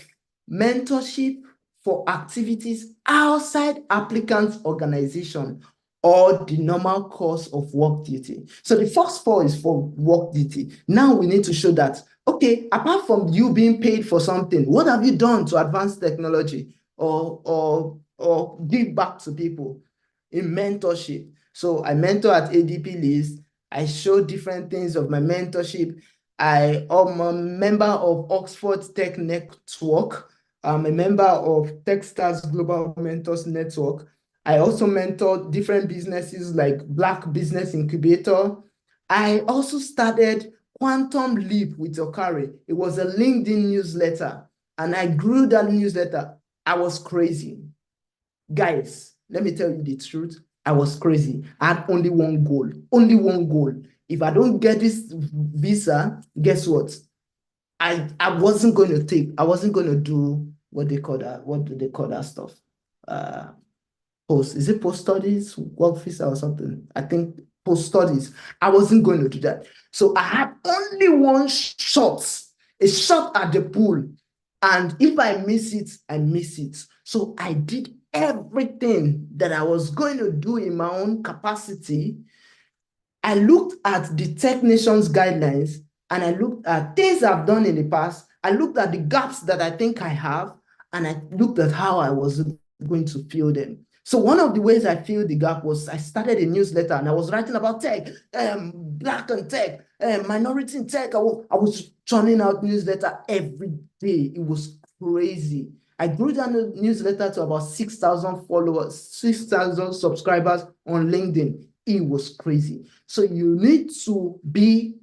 mentorship for activities outside applicant's organization or the normal course of work duty. So the first four is for work duty. Now we need to show that, okay, apart from you being paid for something, what have you done to advance technology or give back to people in mentorship? So I mentor at ADP List. I show different things of my mentorship. I am a member of Oxford Tech Network. I'm a member of Techstars Global Mentors Network. I also mentor different businesses like Black Business Incubator. I also started Quantum Leap with Okare. It was a LinkedIn newsletter, and I grew that newsletter. I was crazy. Guys, let me tell you the truth. I was crazy. I had only one goal. Only one goal. If I don't get this visa, guess what? I wasn't going to take, I wasn't going to do what they call that, what do they call that stuff? Is it post studies, work visa or something? I think post studies. I wasn't going to do that. So I had only one shot, a shot at the pool. And if I miss it, I miss it. So I did everything that I was going to do in my own capacity. I looked at the Tech Nations guidelines and I looked at things I've done in the past. I looked at the gaps that I think I have, and I looked at how I was going to fill them. So one of the ways I filled the gap was I started a newsletter and I was writing about tech, Black and tech, minority in tech. I was churning out newsletter every day. It was crazy. I grew that newsletter to about 6,000 followers, 6,000 subscribers on LinkedIn. It was crazy. So you need to be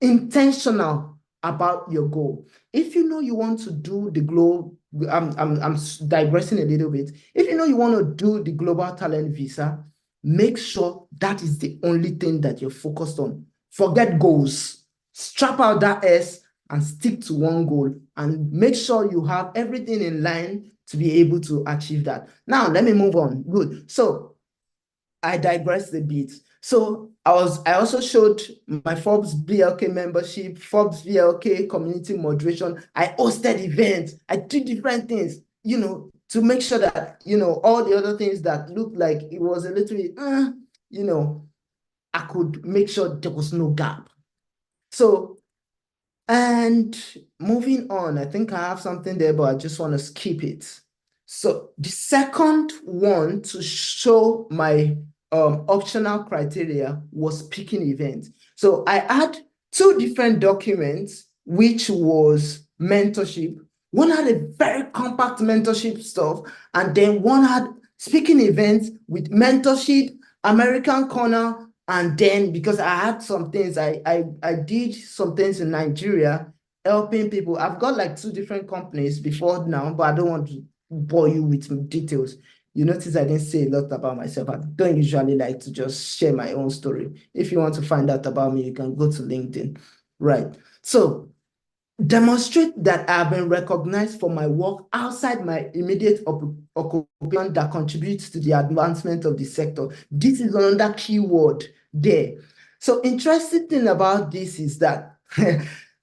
intentional about your goal. If you know you want to do the global, I'm digressing a little bit. If you know you want to do the global talent visa, make sure that is the only thing that you're focused on. Forget goals. Strap out that S and stick to one goal and make sure you have everything in line to be able to achieve that. Now, let me move on. Good. So I digressed a bit. So I also showed my Forbes VLK membership, Forbes VLK community moderation. I hosted events. I did different things, to make sure that, all the other things that looked like it was a little bit, I could make sure there was no gap. So, and moving on, I think I have something there, but I just want to skip it. So the second one to show my optional criteria was picking events. So I had two different documents, which was mentorship. One had a very compact mentorship stuff, and then one had speaking events with mentorship, American Corner, and then because I had some things, I did some things in Nigeria helping people. I've got like two different companies before now, but I don't want to bore you with details. You notice I didn't say a lot about myself. I don't usually like to just share my own story. If you want to find out about me, you can go to LinkedIn. Right. So demonstrate that I've been recognized for my work outside my immediate occupation that contributes to the advancement of the sector. This is another keyword there. So interesting thing about this is that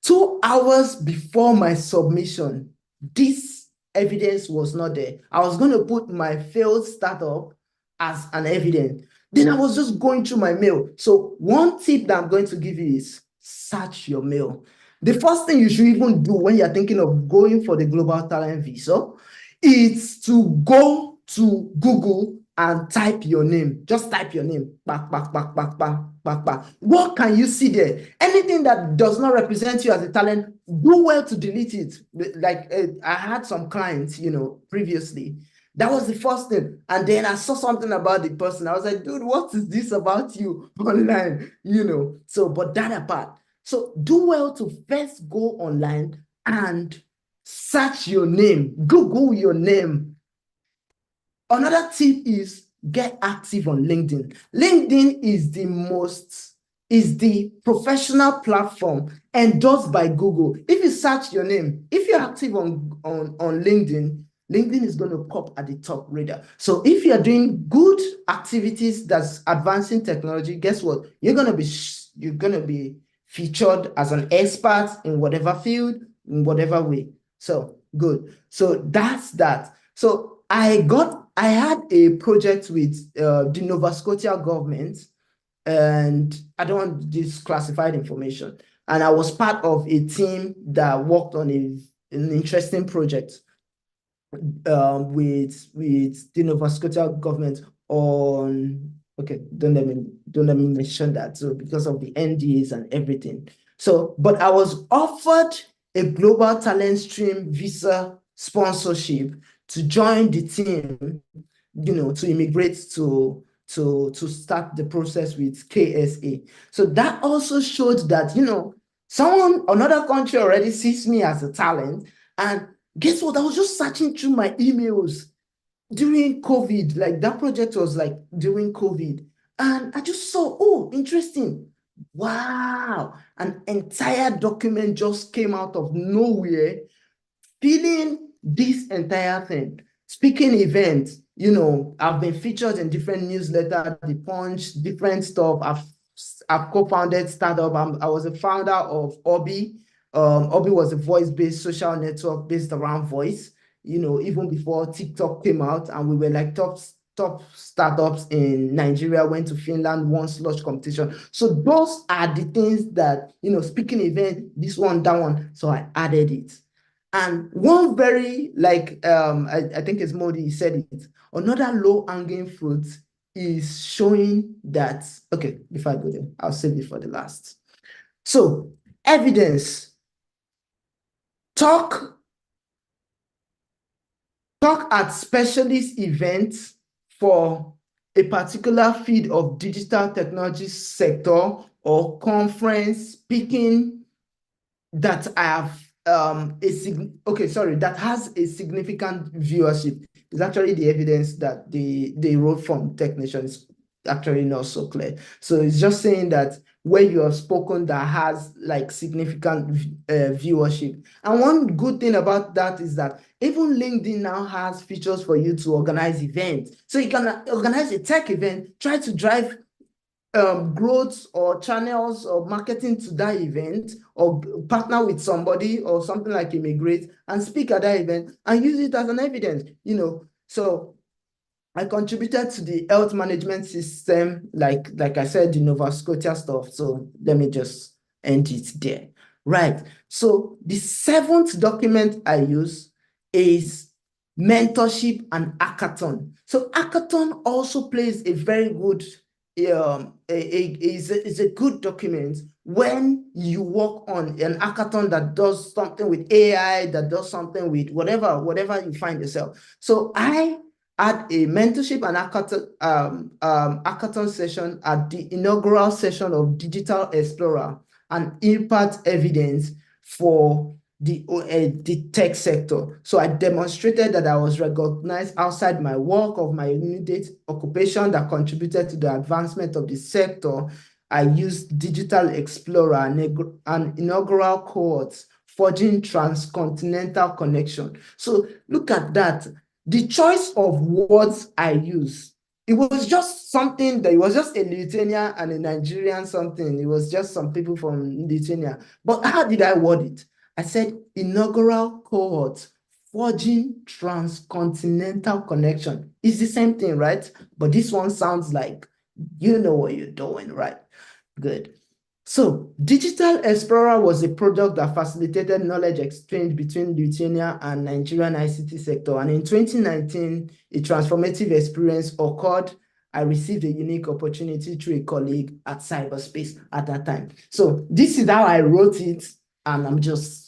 2 hours before my submission, this evidence was not there. I was going to put my failed startup as an evidence. Then I was just going through my mail. So one tip that I'm going to give you is search your mail. The first thing you should even do when you're thinking of going for the global talent visa is to go to Google and type your name. Just type your name. Back. What can you see there? Anything that does not represent you as a talent, do well to delete it. Like I had some clients, previously. That was the first thing. And then I saw something about the person. I was like, dude, what is this about you online? So, but that apart. So do well to first go online and search your name, Google your name. Another tip is get active on LinkedIn. LinkedIn is the professional platform endorsed by Google. If you search your name, if you're active on LinkedIn, LinkedIn is going to pop at the top radar. So if you're doing good activities that's advancing technology, guess what? You're going to be featured as an expert in whatever field, in whatever way. So good. So that's that. So I had a project with the Nova Scotia government, and I don't want this classified information. And I was part of a team that worked on an interesting project with the Nova Scotia government on, okay, don't let me mention that. So because of the NDAs and everything. So, but I was offered a global talent stream visa sponsorship to join the team, to immigrate to start the process with KSA. So that also showed that, another country already sees me as a talent. And guess what? I was just searching through my emails during COVID. Like, that project was like during COVID. And I just saw, oh, interesting. Wow. An entire document just came out of nowhere filling this entire thing. Speaking events, I've been featured in different newsletters, The Punch, different stuff. I've co-founded startup. I was a founder of Obi. Obi was a voice-based social network based around voice, even before TikTok came out, and we were like top startups in Nigeria, went to Finland, won slush competition. So those are the things that, speaking event, this one, that one. So I added it. And one very, I think it's Modi said it, another low-hanging fruit is showing that, okay, before I go there, I'll save it for the last. So, evidence. Talk at specialist events for a particular field of digital technology sector or conference speaking that I have that has a significant viewership. Is actually the evidence that they wrote from Technation is actually not so clear. So it's just saying that where you have spoken that has like significant viewership. And one good thing about that is that even LinkedIn now has features for you to organize events. So you can organize a tech event, try to drive growth or channels or marketing to that event, or partner with somebody or something like eMigr8 and speak at that event and use it as an evidence, So I contributed to the health management system, like I said, the Nova Scotia stuff. So let me just end it there. Right. So the seventh document I use is mentorship and hackathon. So hackathon also plays a very good is a good document when you work on an hackathon that does something with AI, that does something with whatever you find yourself. So I had a mentorship and hackathon session at the inaugural session of Digital Explorer and Impact Evidence for the tech sector. So I demonstrated that I was recognized outside my work of my immediate occupation that contributed to the advancement of the sector. I used Digital Explorer and inaugural cohorts, forging transcontinental connection. So look at that. The choice of words I use, it was just something that it was just a Lithuanian and a Nigerian something. It was just some people from Lithuania. But how did I word it? I said inaugural cohort, forging transcontinental connection. It's the same thing, right? But this one sounds like you know what you're doing, right? Good. So Digital Explorer was a product that facilitated knowledge exchange between Lithuania and Nigerian ICT sector. And in 2019, a transformative experience occurred. I received a unique opportunity through a colleague at cyberspace at that time. So this is how I wrote it, and I'm just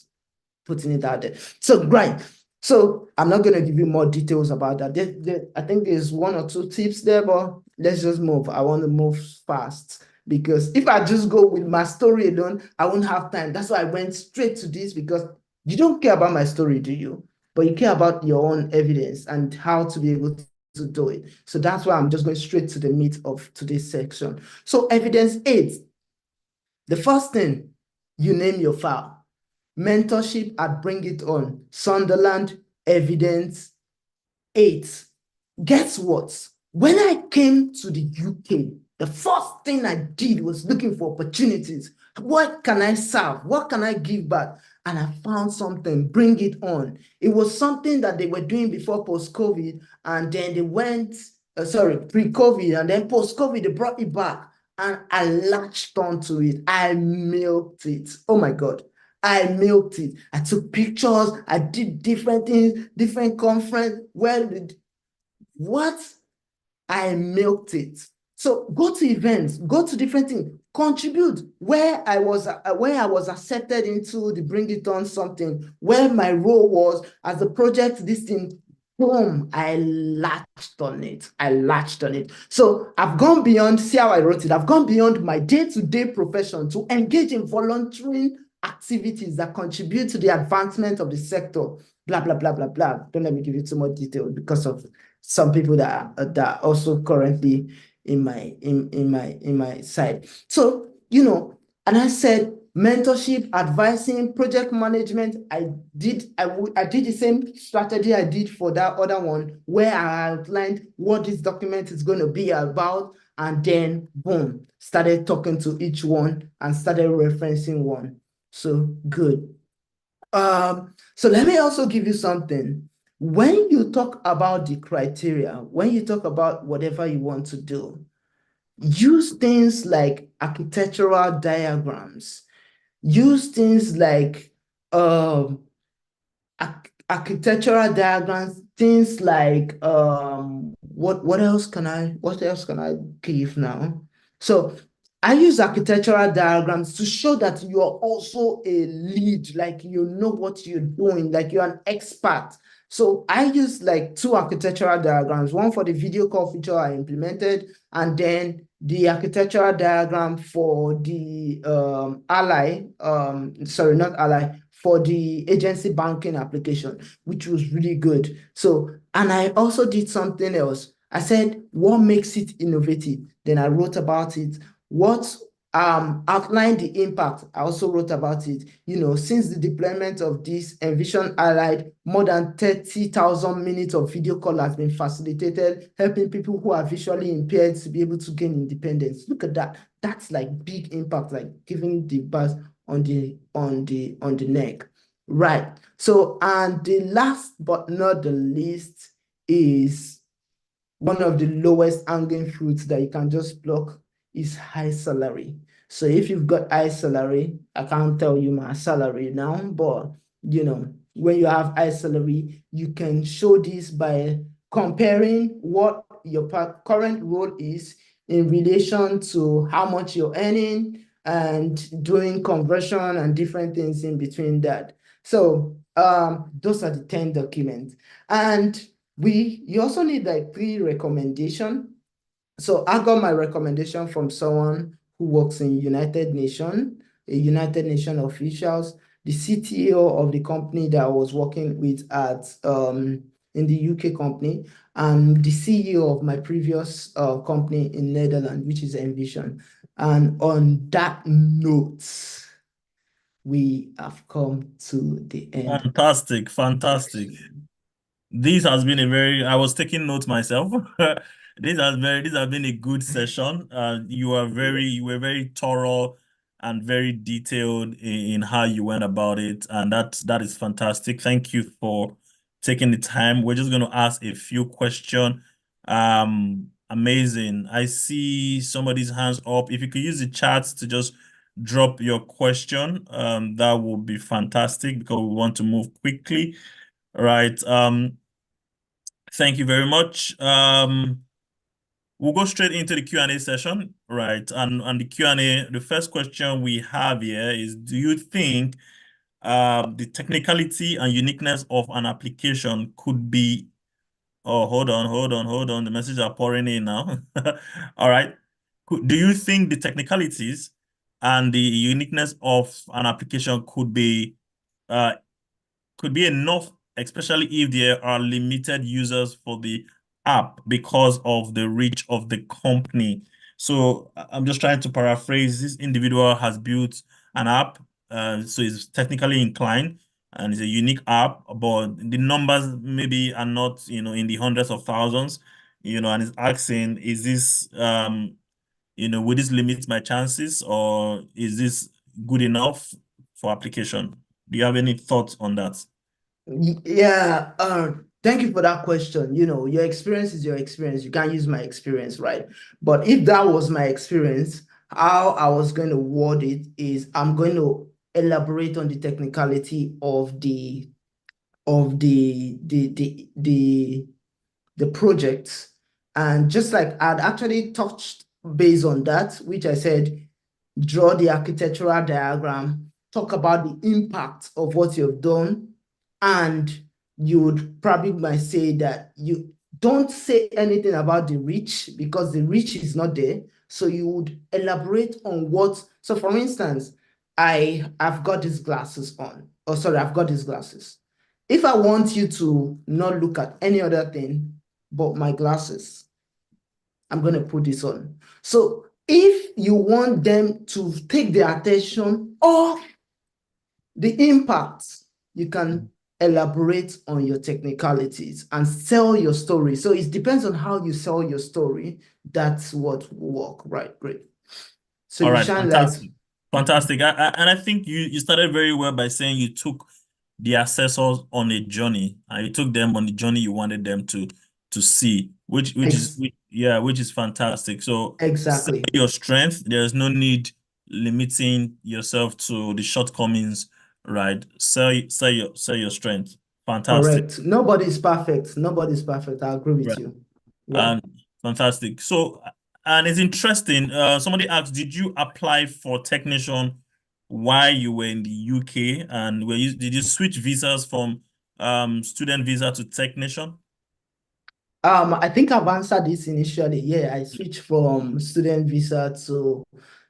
putting it out there. So, right. So I'm not going to give you more details about that. I think there's one or two tips there, but let's just move. I want to move fast. because if I just go with my story alone, I won't have time. That's why I went straight to this, because you don't care about my story, do you? But you care about your own evidence and how to be able to do it. So that's why I'm just going straight to the meat of today's section. So evidence 8, the first thing, you name your file. Mentorship at Bring It On, Sunderland, evidence 8. Guess what? When I came to the UK, the first thing I did was looking for opportunities. What can I serve? What can I give back? And I found something, Bring It On. It was something that they were doing before post-COVID, and then they went, pre-COVID, and then post-COVID, they brought it back, and I latched onto it. I milked it. Oh my God. I milked it. I took pictures. I did different things, different conference. What? I milked it. So go to events, go to different things, contribute where I was accepted into the Bring It On something, where my role was as a project, this thing, boom, I latched on it. I latched on it. So I've gone beyond, see how I wrote it, I've gone beyond my day-to-day profession to engage in volunteering activities that contribute to the advancement of the sector, blah, blah, blah, blah, blah. Don't let me give you too much detail because of some people that are also currently in my side. So, and I said mentorship, advising, project management. I did the same strategy I did for that other one, where I outlined what this document is going to be about, and then boom, started talking to each one and started referencing one. So good. So let me also give you something. When you talk about the criteria, when you talk about whatever you want to do, use things like architectural diagrams, use things like architectural diagrams, things like what else can I give now? So I use architectural diagrams to show that you're also a lead, like you know what you're doing, like you're an expert. So I use like 2 architectural diagrams, one for the video call feature I implemented, and then the architectural diagram for the for the agency banking application, which was really good. So, and I also did something else. I said, what makes it innovative? Then I wrote about it. What outlined the impact? I also wrote about it. Since the deployment of this Envision Allied, more than 30,000 minutes of video call has been facilitated, helping people who are visually impaired to be able to gain independence. Look at that. That's like big impact, like giving the buzz on the neck. Right. So, and the last but not the least is one of the lowest hanging fruits that you can just pluck is high salary. So if you've got high salary, I can't tell you my salary now, but when you have high salary, you can show this by comparing what your current role is in relation to how much you're earning and doing conversion and different things in between that. So those are the 10 documents. And you also need like 3 recommendation. So I got my recommendation from someone who works in United Nations, a United Nations officials, the CTO of the company that I was working with at in the UK company, and the CEO of my previous company in Netherlands, which is Envision. And on that note, we have come to the end. Fantastic, fantastic. This has been I was taking notes myself. This has been a good session. You were very thorough and very detailed in how you went about it, and that is fantastic. Thank you for taking the time. We're just going to ask a few questions. Amazing. I see somebody's hands up. If you could use the chat to just drop your question, that would be fantastic because we want to move quickly. All right. Thank you very much. We'll go straight into the Q&A session, right? And the Q&A, the first question we have here is, do you think the technicality and uniqueness of an application could be... Oh, hold on. The messages are pouring in now. All right. do you think the technicalities and the uniqueness of an application uh, could be enough, especially if there are limited users for the app because of the reach of the company? So I'm just trying to paraphrase. This individual has built an app, so it's technically inclined and it's a unique app, but the numbers maybe are not, in the hundreds of thousands, and it's asking, is this, would this limit my chances or is this good enough for application? Do you have any thoughts on that? Yeah, thank you for that question. Your experience is your experience. You can't use my experience, right? But if that was my experience, how I was going to word it is I'm going to elaborate on the technicality of the projects. And just like I'd actually touched base on that, which I said, draw the architectural diagram, talk about the impact of what you've done, and you would probably might say that you don't say anything about the reach because the reach is not there. So you would elaborate on what. So for instance, I've got these glasses on. Oh, sorry, I've got these glasses. If I want you to not look at any other thing but my glasses, I'm going to put this on. So if you want them to take their attention off the impact, you can elaborate on your technicalities and sell your story. So it depends on how you sell your story. That's what will work. Right, great. So All you right, shine light. fantastic. Fantastic. And I think you started very well by saying you took the assessors on a journey and you took them on the journey you wanted them to see, Ex which is fantastic. So sell exactly. your strength. There's no need limiting yourself to the shortcomings, right? Sell your strength. Fantastic. Correct. Nobody's perfect. Nobody's perfect. I agree with Right. you. Yeah. And fantastic. So, and it's interesting. Somebody asked, did you apply for technician while you were in the UK? And did you switch visas from student visa to technician? I think I've answered this initially. Yeah, I switched from student visa to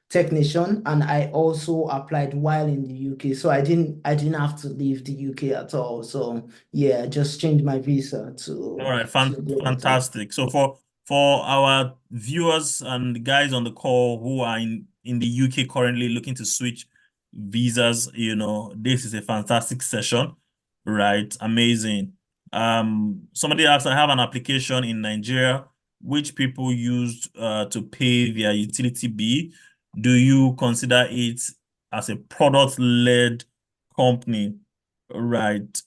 technician, and I also applied while in the UK. So I didn't have to leave the UK at all. So yeah, I just changed my visa All right, to go to. fantastic. So for our viewers and guys on the call who are in the UK currently looking to switch visas, this is a fantastic session, right? Amazing. Somebody asked, I have an application in Nigeria which people used to pay their utility bill. Do you consider it as a product-led company? Right.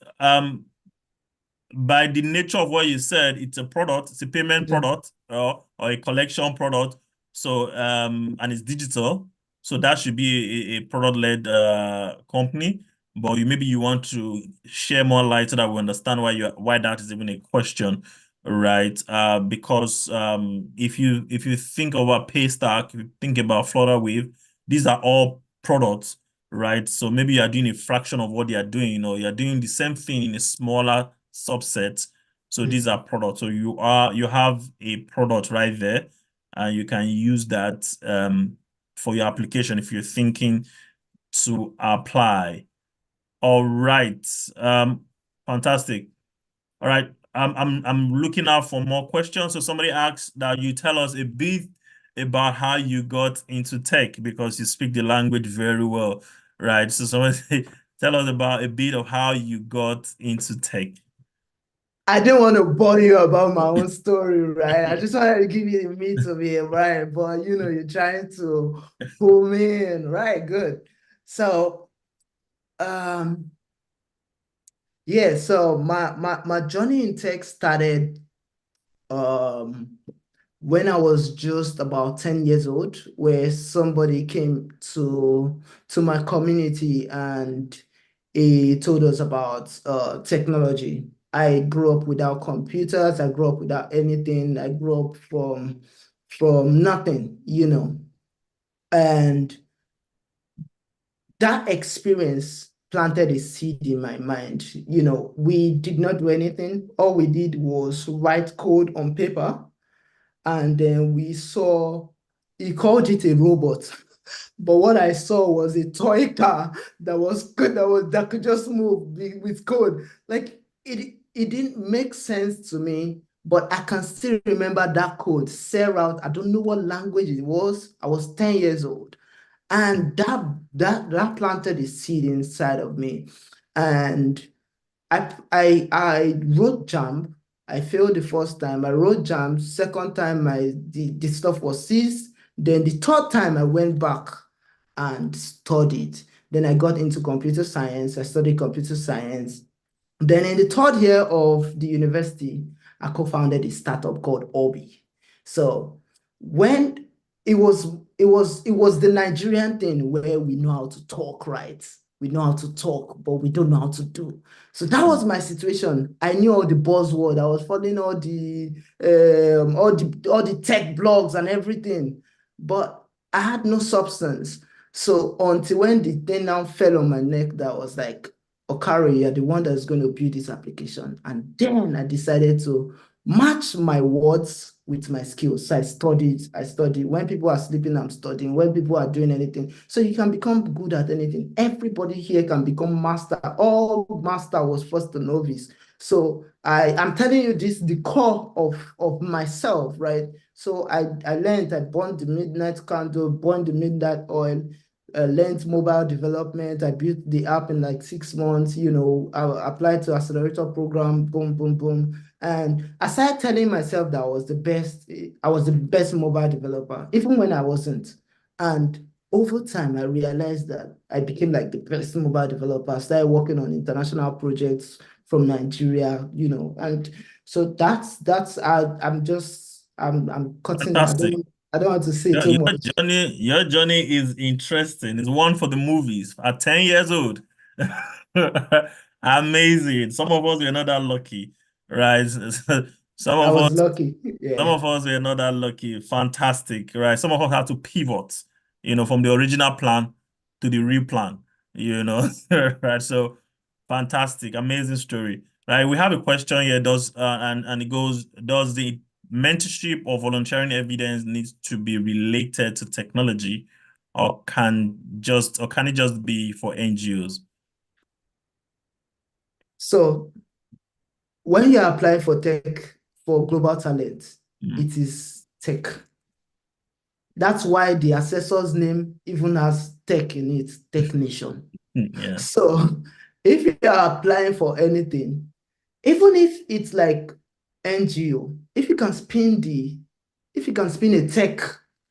By the nature of what you said, it's a product, it's a payment Yeah. product or a collection product. So and it's digital. So that should be a product-led company. But maybe you want to share more light so that we understand why that is even a question, right? Because if you think about Paystack, if you think about Flutterwave, these are all products, right? So maybe you are doing a fraction of what they are doing, you're doing the same thing in a smaller subset. So these Mm. are products. So you have a product right there, and you can use that for your application if you're thinking to apply. All right. Fantastic. All right. I'm looking out for more questions. So somebody asked that you tell us a bit about how you got into tech because you speak the language very well, right? So somebody tell us about a bit of how you got into tech. I didn't want to bore you about my own story, right? I just wanted to give you the meat of it, right? But you're trying to pull me in, right? Good. So, um, yeah, so my journey in tech started um when I was just about 10 years old, where somebody came to my community and he told us about technology. I grew up without computers, I grew up without anything, I grew up from nothing. And that experience planted a seed in my mind. We did not do anything. All we did was write code on paper, and then we saw he called it a robot. But what I saw was a toy car that was good, that could just move with code. Like it didn't make sense to me, but I can still remember that code. Say out, I don't know what language it was. I was 10 years old. And that planted a seed inside of me. And I wrote jam. I failed the first time. I wrote jam. Second time, the stuff was seized. Then the third time, I went back and studied. Then I got into computer science. I studied computer science. Then in the third year of the university, I co-founded a startup called Obi. So when it was the Nigerian thing where we know how to talk, right? We know how to talk, but we don't know how to do. So that was my situation. I knew all the buzzword. I was following all the tech blogs and everything, but I had no substance. So until when the thing now fell on my neck, that was like, Okari, you're the one that's going to build this application. And then I decided to match my words with my skills. So I studied. I studied. When people are sleeping, I'm studying. When people are doing anything. So you can become good at anything. Everybody here can become master. All master was first a novice. So I'm telling you this, the core of myself, right? So I learned, I burned the midnight candle, burned the midnight oil, learned mobile development. I built the app in like 6 months. I applied to accelerator program, boom, boom, boom. And I started telling myself that I was the best mobile developer, even when I wasn't. And over time, I realized that I became like the best mobile developer. I started working on international projects from Nigeria, and so I'm cutting it. Fantastic. I don't want to say Yeah, too much. your journey is interesting. It's one for the movies. At 10 years old. Amazing. Some of us were not that lucky, right? Some I of was us lucky. some Yeah. of us were not that lucky. Fantastic, right? Some of us had to pivot, from the original plan to the real plan, right? So fantastic, amazing story. Right, we have a question here. And it goes, does the mentorship or volunteering evidence needs to be related to technology, or can it just be for NGOs? So when you're applying for tech for global talent, Mm. it is tech. That's why the assessor's name even has tech in it, technician. Yeah. So if you are applying for anything, even if it's like NGO, if you can spin a tech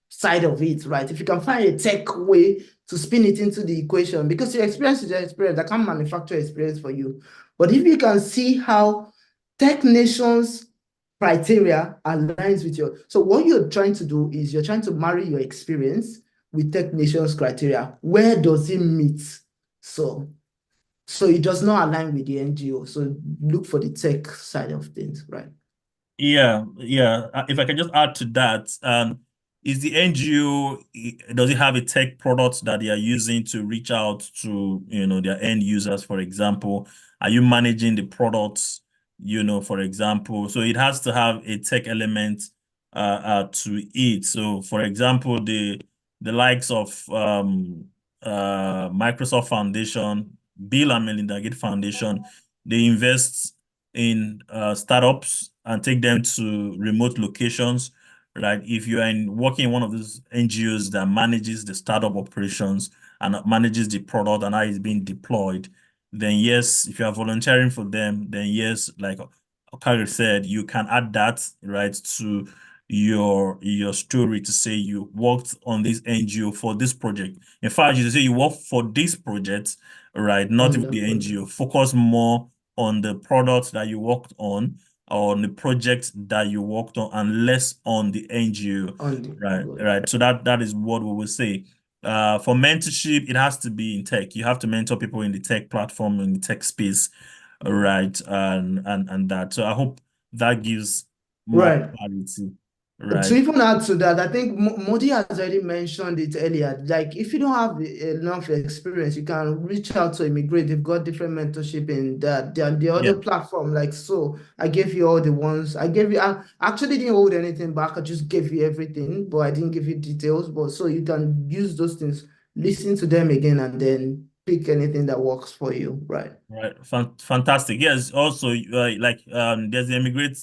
side of it, right? If you can find a tech way to spin it into the equation, because your experience is your experience, I can't manufacture experience for you. But if you can see how Tech Nation's criteria aligns with so what you're trying to do is you're trying to marry your experience with Tech Nation's criteria. Where does it meet? So so it does not align with the NGO. So look for the tech side of things, right? Yeah, yeah. If I can just add to that, is the NGO, does it have a tech product that they are using to reach out to, their end users, for example? Are you managing the products, for example? So it has to have a tech element to it. So, for example, the likes of Microsoft Foundation, Bill and Melinda Gates Foundation, they invest in startups and take them to remote locations, right? If you are working in one of those NGOs that manages the startup operations and manages the product and how it's being deployed, then yes, if you are volunteering for them, then yes, like Okari said, you can add that, right, to your story to say you worked on this NGO for this project. In fact, you say you work for this project, right? Not On even the the project, NGO. Focus more on the product that you worked on the project that you worked on, and less on the NGO. on the Right, good. right. So that is what we will say. For mentorship, it has to be in tech. You have to mentor people in the tech platform, in the tech space, right? And that. So I hope that gives more Right. clarity. To right? even add to that, I think Modi has already mentioned it earlier. Like, if you don't have enough experience, you can reach out to eMigr8. They've got different mentorship in that. The Yeah, other platform, like, so I gave you all the ones. I gave you. I actually didn't hold anything back. I just gave you everything, but I didn't give you details. But so you can use those things, listen to them again, and then pick anything that works for you. Right. right. Fantastic. Yes. Also, there's the Emigrate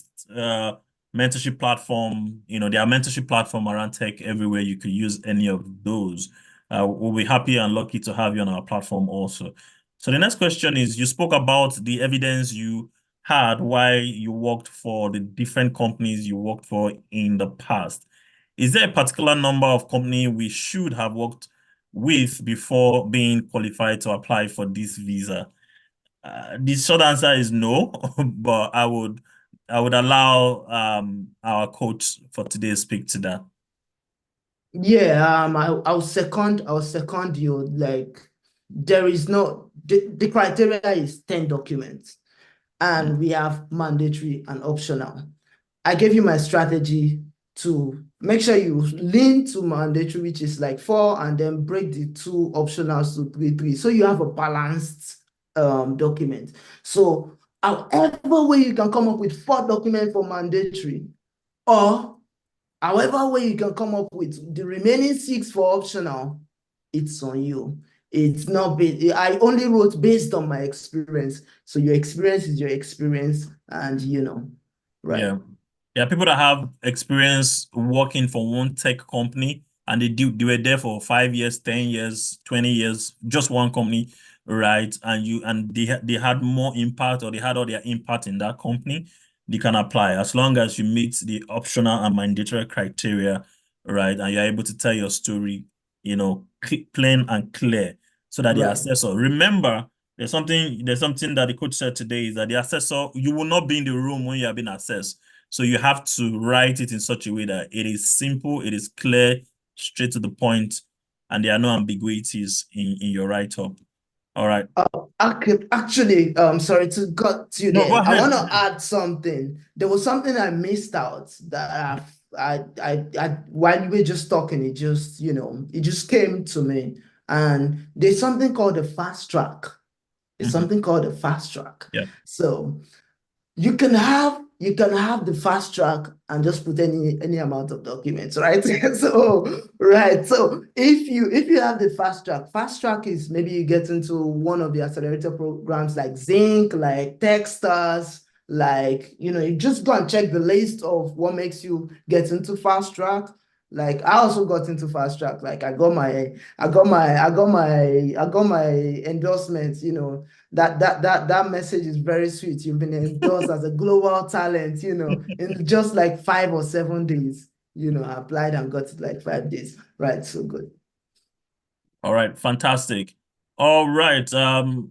mentorship platform. There are mentorship platform around tech everywhere. You could use any of those. We'll be happy and lucky to have you on our platform also. So the next question is: you spoke about the evidence you had why you worked for the different companies you worked for in the past. Is there a particular number of company we should have worked with before being qualified to apply for this visa? The short answer is no, but I would allow our coach for today speak to that. Yeah, I'll second you. Like, there is no the criteria is 10 documents, and we have mandatory and optional. I gave you my strategy to make sure you lean to mandatory, which is like 4, and then break the 2 optionals to 3. So you have a balanced document. So however way you can come up with 4 documents for mandatory, or however way you can come up with the remaining 6 for optional, it's on you. It's not I only wrote based on my experience. So your experience is your experience, and right. Yeah. Yeah, people that have experience working for one tech company and they were there for 5 years, 10 years, 20 years, just one company, right? And they had more impact, or they had all their impact in that company, they can apply as long as you meet the optional and mandatory criteria, right? And you're able to tell your story, plain and clear, so that the Right. assessor, remember, there's something that the coach said today, is that the assessor, you will not be in the room when you are being assessed. So you have to write it in such a way that it is simple, it is clear, straight to the point, and there are no ambiguities in your write-up. All right. Actually, sorry to cut you No, go there. I ahead. want Go to ahead. add something. There was something I missed out that while you were just talking, it just came to me. And there's something called a fast track. There's Mhm. something called a fast track. Yeah. So you can have the fast track and just put any amount of documents, right? So right. So if you have the fast track is maybe you get into one of the accelerator programs like Zinc, like Techstars, like you just go and check the list of what makes you get into fast track. Like, I also got into fast track. Like, I got my endorsements, that message is very sweet. You've been endorsed as a global talent, in just like 5 or 7 days. I applied and got it like 5 days. Right. So good. All right. Fantastic. All right. All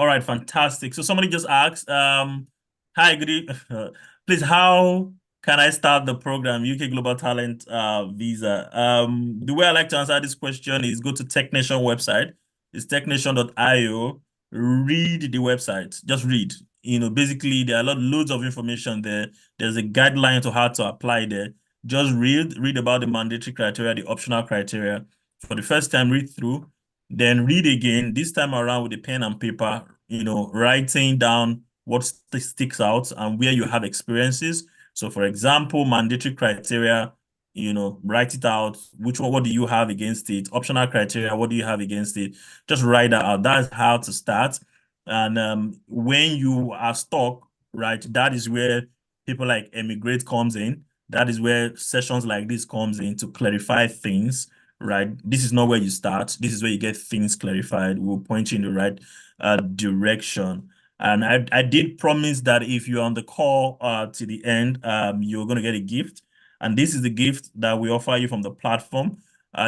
right, fantastic. So somebody just asked, hi, good evening. Please, how can I start the program, UK Global Talent Visa? The way I like to answer this question is go to TechNation website. It's technation.io. Read the website. Just read. Basically, there are loads of information there. There's a guideline to how to apply there. Just read about the mandatory criteria, the optional criteria. For the first time, read through, then read again, this time around with a pen and paper, writing down what sticks out and where you have experiences. So, for example, mandatory criteria, write it out. Which one, what do you have against it? Optional criteria, what do you have against it? Just write that out. That's how to start. And when you are stuck, right, that is where people like eMigr8 comes in. That is where sessions like this comes in to clarify things, right? This is not where you start. This is where you get things clarified. We'll point you in the right direction. And I did promise that if you're on the call to the end, you're going to get a gift. And this is the gift that we offer you from the platform.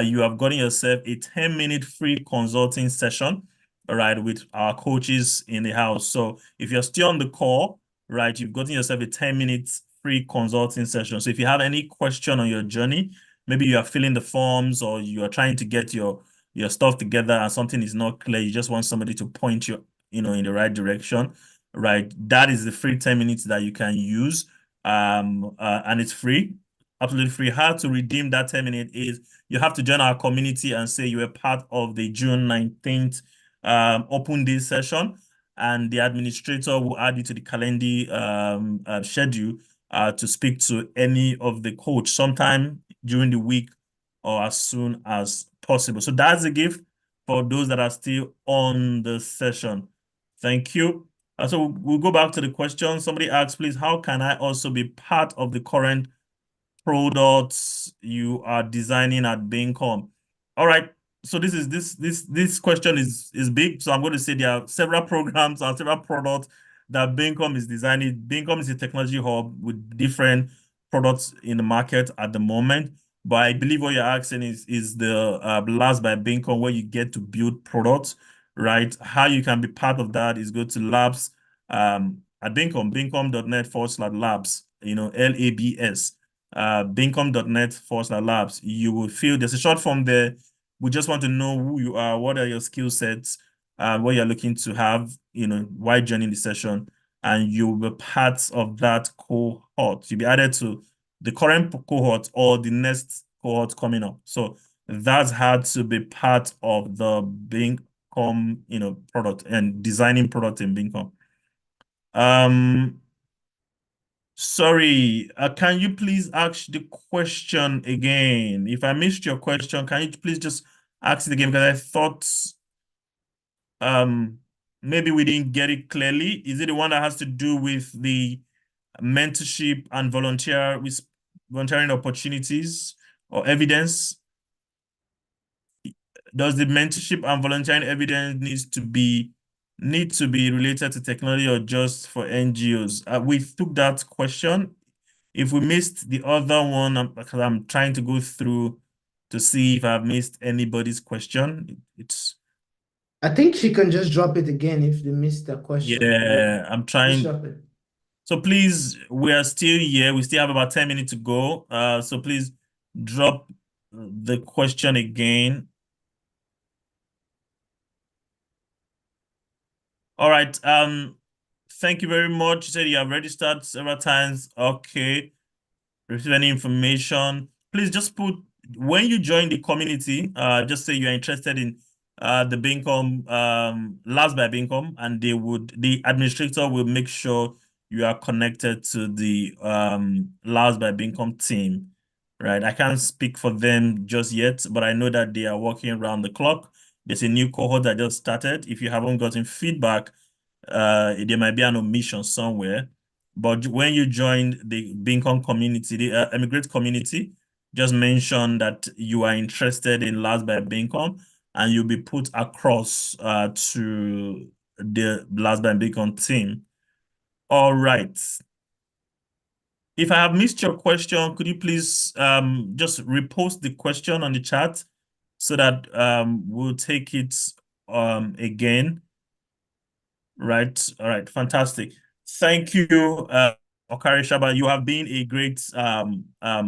You have gotten yourself a 10-minute free consulting session, all right, with our coaches in the house. So if you're still on the call, right, you've gotten yourself a 10 minutes free consulting session. So if you have any question on your journey, maybe you are filling the forms, or you are trying to get your stuff together and something is not clear, you just want somebody to point you, in the right direction, right? That is the free 10 minutes that you can use and it's free, absolutely free. How to redeem that 10 minute is you have to join our community and say you are part of the June 19th open day session, and the administrator will add you to the calendar schedule to speak to any of the coach sometime during the week or as soon as possible. So that's a gift for those that are still on the session. Thank you. So we'll go back to the question. Somebody asked, please, how can I also be part of the current products you are designing at Baincom? All right. So this question is big. So I'm going to say there are several programs and several products that Baincom is designing. Baincom is a technology hub with different products in the market at the moment. But I believe what you're asking is the Labs by Baincom, where you get to build products, right? How you can be part of that is go to labs at Baincom, baincom.net/labs, LABS, baincom.net/labs. You will feel there's a short form there. We just want to know who you are, what are your skill sets, what you're looking to have, why joining the session, and you'll be part of that cohort. You'll be added to the current cohort or the next cohort coming up. So that's how to be part of the Baincom, product and designing product in Baincom. Sorry, can you please ask the question again? If I missed your question, can you please just ask it again? Because I thought maybe we didn't get it clearly. Is it the one that has to do with the mentorship and volunteering opportunities or evidence? Does the mentorship and volunteering evidence need to be related to technology or just for NGOs? We took that question. If we missed the other one, because I'm trying to go through to see if I've missed anybody's question. I think she can just drop it again if they missed the question. Yeah, I'm Just trying. drop it. So please, we are still here. We still have about 10 minutes to go. So please drop the question again. All right. Thank you very much. You said you have registered several times. Okay. Receive any information. Please just put when you join the community, just say you're interested in the Baincom Labs by Baincom, and the administrator will make sure you are connected to the Labs by Baincom team. Right. I can't speak for them just yet, but I know that they are working around the clock. There's a new cohort that just started. If you haven't gotten feedback, there might be an omission somewhere. But when you join the Baincom community, the eMigr8 community, just mention that you are interested in Labs by Baincom, and you'll be put across to the Labs by Baincom team. All right. If I have missed your question, could you please just repost the question on the chat so that we'll take it again. Right. All right. Fantastic. Thank you, Okari Shaba. You have been a great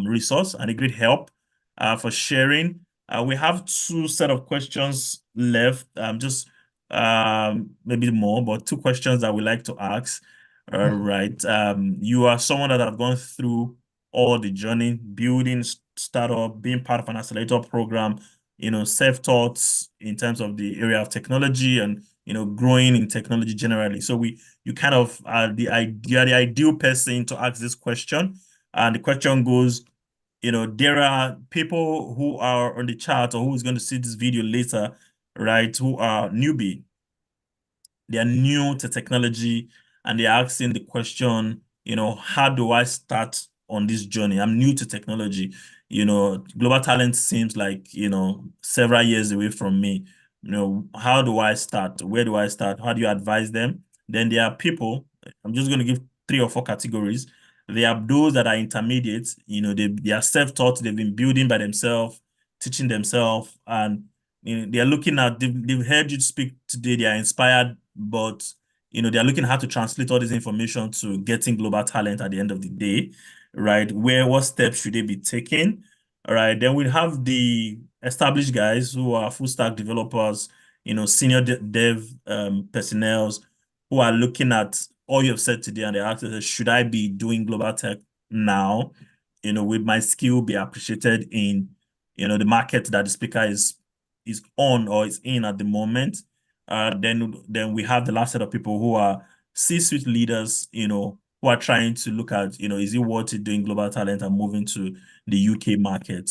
resource and a great help for sharing. We have two set of questions left. Just maybe more, but two questions that we like to ask. All right. You are someone that have gone through all the journey, building startup, being part of an accelerator program, self-taught in terms of the area of technology and growing in technology generally. So you kind of are you're the ideal person to ask this question. And the question goes, there are people who are on the chat or who's going to see this video later, right, who are newbie. They are new to technology and they're asking the question, how do I start on this journey? I'm new to technology. Global talent seems like, several years away from me. How do I start? Where do I start? How do you advise them? Then there are people, I'm just going to give 3 or 4 categories. There are those that are intermediate, they are self-taught, they've been building by themselves, teaching themselves, and they're looking at, they've heard you speak today, they are inspired, but they're looking at how to translate all this information to getting global talent at the end of the day, right? What steps should they be taking? All right. Then we have the established guys who are full stack developers, senior dev personnel who are looking at all you've said today and they're asking, should I be doing global tech now, will my skill be appreciated in, the market that the speaker is on or is in at the moment? Then we have the last set of people who are C-suite leaders, who are trying to look at, is it worth it doing global talent and moving to the UK market,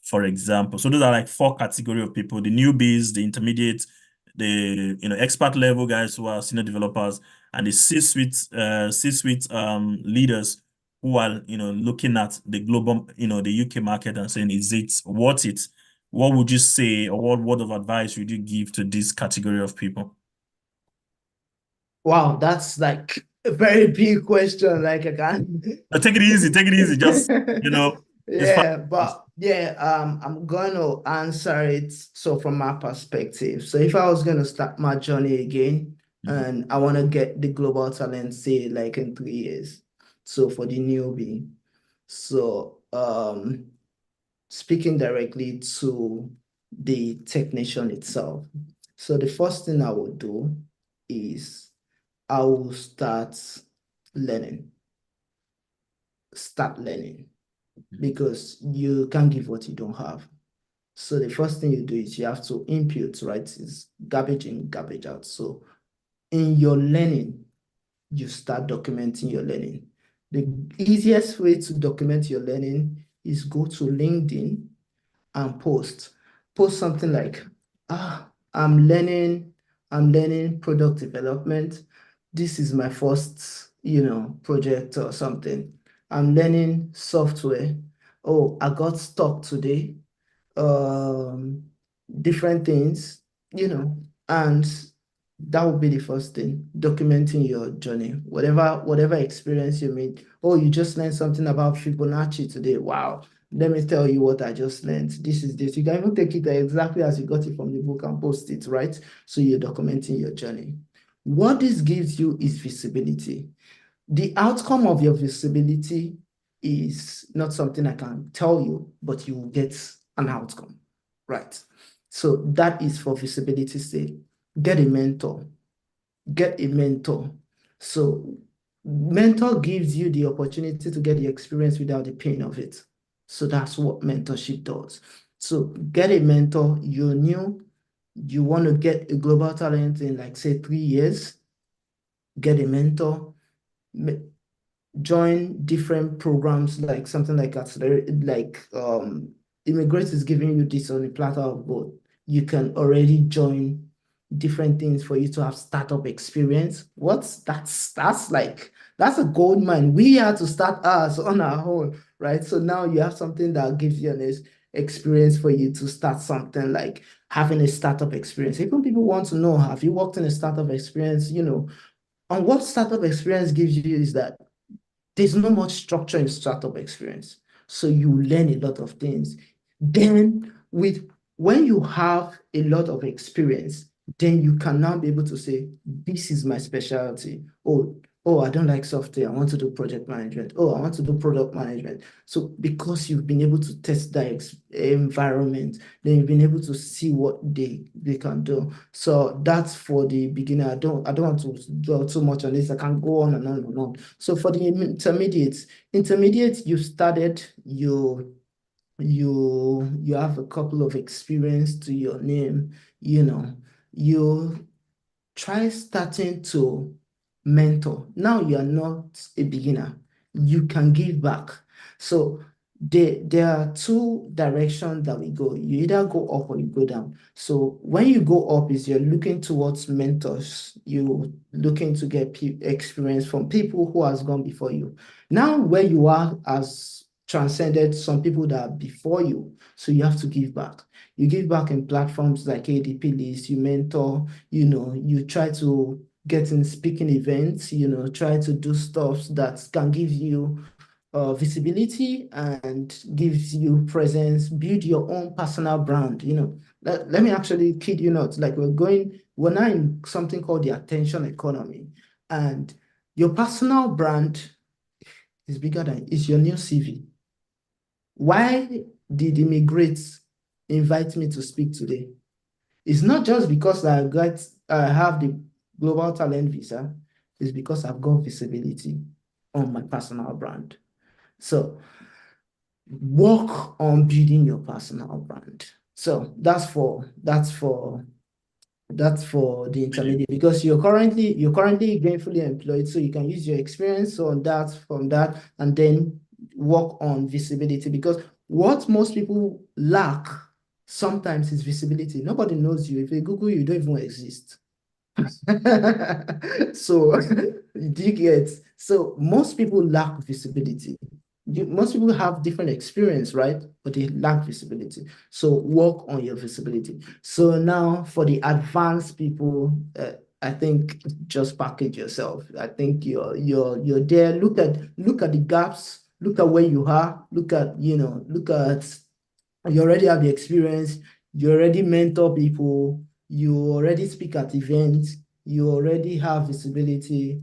for example. So those are like four category of people: the newbies, the intermediate, the expert level guys who are senior developers, and the C-suite leaders who are looking at the global, the UK market and saying, is it worth it? What would you say, or what word of advice would you give to this category of people? Wow, that's like a very big question. Like I can't. Take it easy, take it easy. Just it's fine. Yeah, but yeah, I'm going to answer it so from my perspective. So if I was going to start my journey again Mhm. and I want to get the global talent, say like in 3 years, so for the newbie, so speaking directly to the technician itself. So the first thing I would do is I will learning. Start learning because you can't give what you don't have. So the first thing you do is you have to input, right? It's garbage in, garbage out. So in your learning, you start documenting your learning. The easiest way to document your learning is go to LinkedIn and post. Post something like, I'm learning product development. This is my first, project or something. I'm learning software. Oh, I got stuck today. Um, Different things, and that would be the first thing, documenting your journey, whatever experience you made. Oh, you just learned something about Fibonacci today. Wow. Let me tell you what I just learned. This is this. You can even take it exactly as you got it from the book and post it, right? So you're documenting your journey. What this gives you is visibility. The outcome of your visibility is not something I can tell you, but you will get an outcome, right? So that is for visibility's sake. Get a mentor. Get a mentor. So mentor gives you the opportunity to get the experience without the pain of it. So that's what mentorship does. So get a mentor. You knew you want to get a global talent in like say 3 years. Get a mentor. Join different programs like something like accelerate, like eMigr8 is giving you this on a platter of gold. You can already join different things for you to have startup experience. That's a gold mine. We had to start ours on our own, right? So now you have something that gives you an experience for you to start something like having a startup experience. Even people want to know, have you worked in a startup experience? And what startup experience gives you is that there's not much structure in startup experience. So you learn a lot of things. Then when you have a lot of experience, then you can now be able to say, this is my specialty. Oh, I don't like software. I want to do project management. Oh, I want to do product management. So because you've been able to test that environment, then you've been able to see what they can do. So that's for the beginner. I don't want to dwell too much on this. I can go on and on and on. So for the intermediates, you started, you have a couple of experience to your name, you try starting to mentor. Now you are not a beginner. You can give back. So there are two directions that we go. You either go up or you go down. So when you go up is you're looking towards mentors. You looking to get experience from people who has gone before you. Now where you are has transcended some people that are before you. So you have to give back. You give back in platforms like ADP List, you mentor, you try to get in speaking events, try to do stuff that can give you visibility and gives you presence, build your own personal brand. Let me actually kid you not, like we're now in something called the attention economy, and your personal brand is your new CV. Why did eMigr8 invite me to speak today? It's not just because I have the global talent visa, it's because I've got visibility on my personal brand. So work on building your personal brand. So that's for the intermediate, because you're currently gainfully employed, so you can use your experience on that from that and then work on visibility, because what most people lack sometimes is visibility. Nobody knows you. If they Google you, you don't even exist. So do you get? So most people lack visibility. Most people have different experience, right? But they lack visibility. So work on your visibility. So now for the advanced people, I think just package yourself. I think you're there. Look at the gaps. Look at where you are. Look at you already have the experience, you already mentor people, you already speak at events, you already have visibility,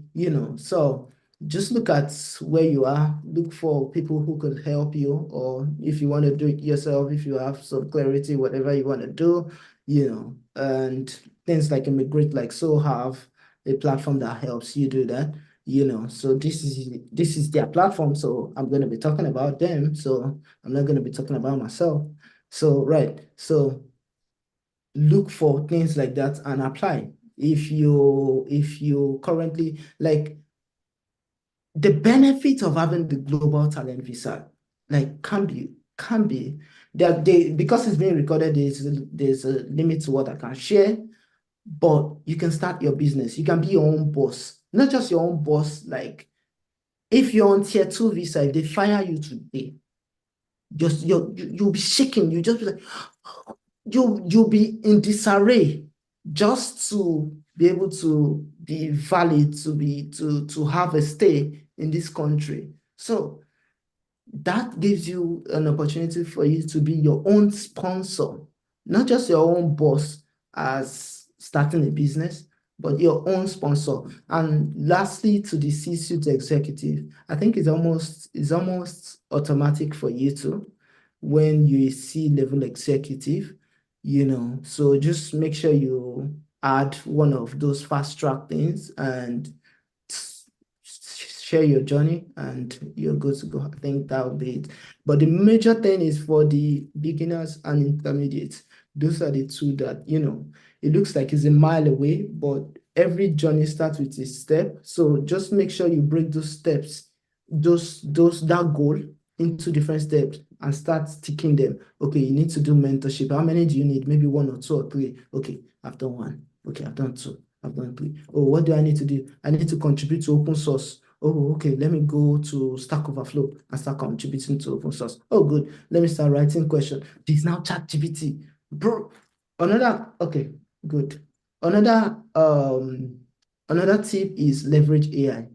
So just look at where you are, look for people who could help you, or if you want to do it yourself, if you have some clarity, whatever you want to do, and things like eMigr8 like so have a platform that helps you do that. So this is their platform, so I'm going to be talking about them. So I'm not going to be talking about myself. So, right. So look for things like that and apply. If you currently like the benefit of having the global talent visa, like can be that they because it's being recorded, there's a limit to what I can share, but you can start your business. You can be your own boss, not just your own boss. Like if you're on tier 2 visa, if they fire you today, you'll be shaking. You just be like, you'll be in disarray just to be able to be valid, to have a stay in this country. So that gives you an opportunity for you to be your own sponsor, not just your own boss as starting a business, but your own sponsor. And lastly, to the C-suite executive, I think it's almost automatic for you to when you see level executive, So just make sure you add one of those fast track things and share your journey and you're good to go. I think that would be it. But the major thing is for the beginners and intermediates. Those are the two that, it looks like it's a mile away, but every journey starts with a step. So just make sure you break those steps, that goal into different steps and start sticking them. Okay, you need to do mentorship. How many do you need? Maybe one or two or three. Okay, I've done one. Okay, I've done two. I've done three. Oh, what do I need to do? I need to contribute to open source. Oh, okay, let me go to Stack Overflow and start contributing to open source. Oh, good. Let me start writing question. This now ChatGPT. Bro, okay, good. Another tip is leverage AI.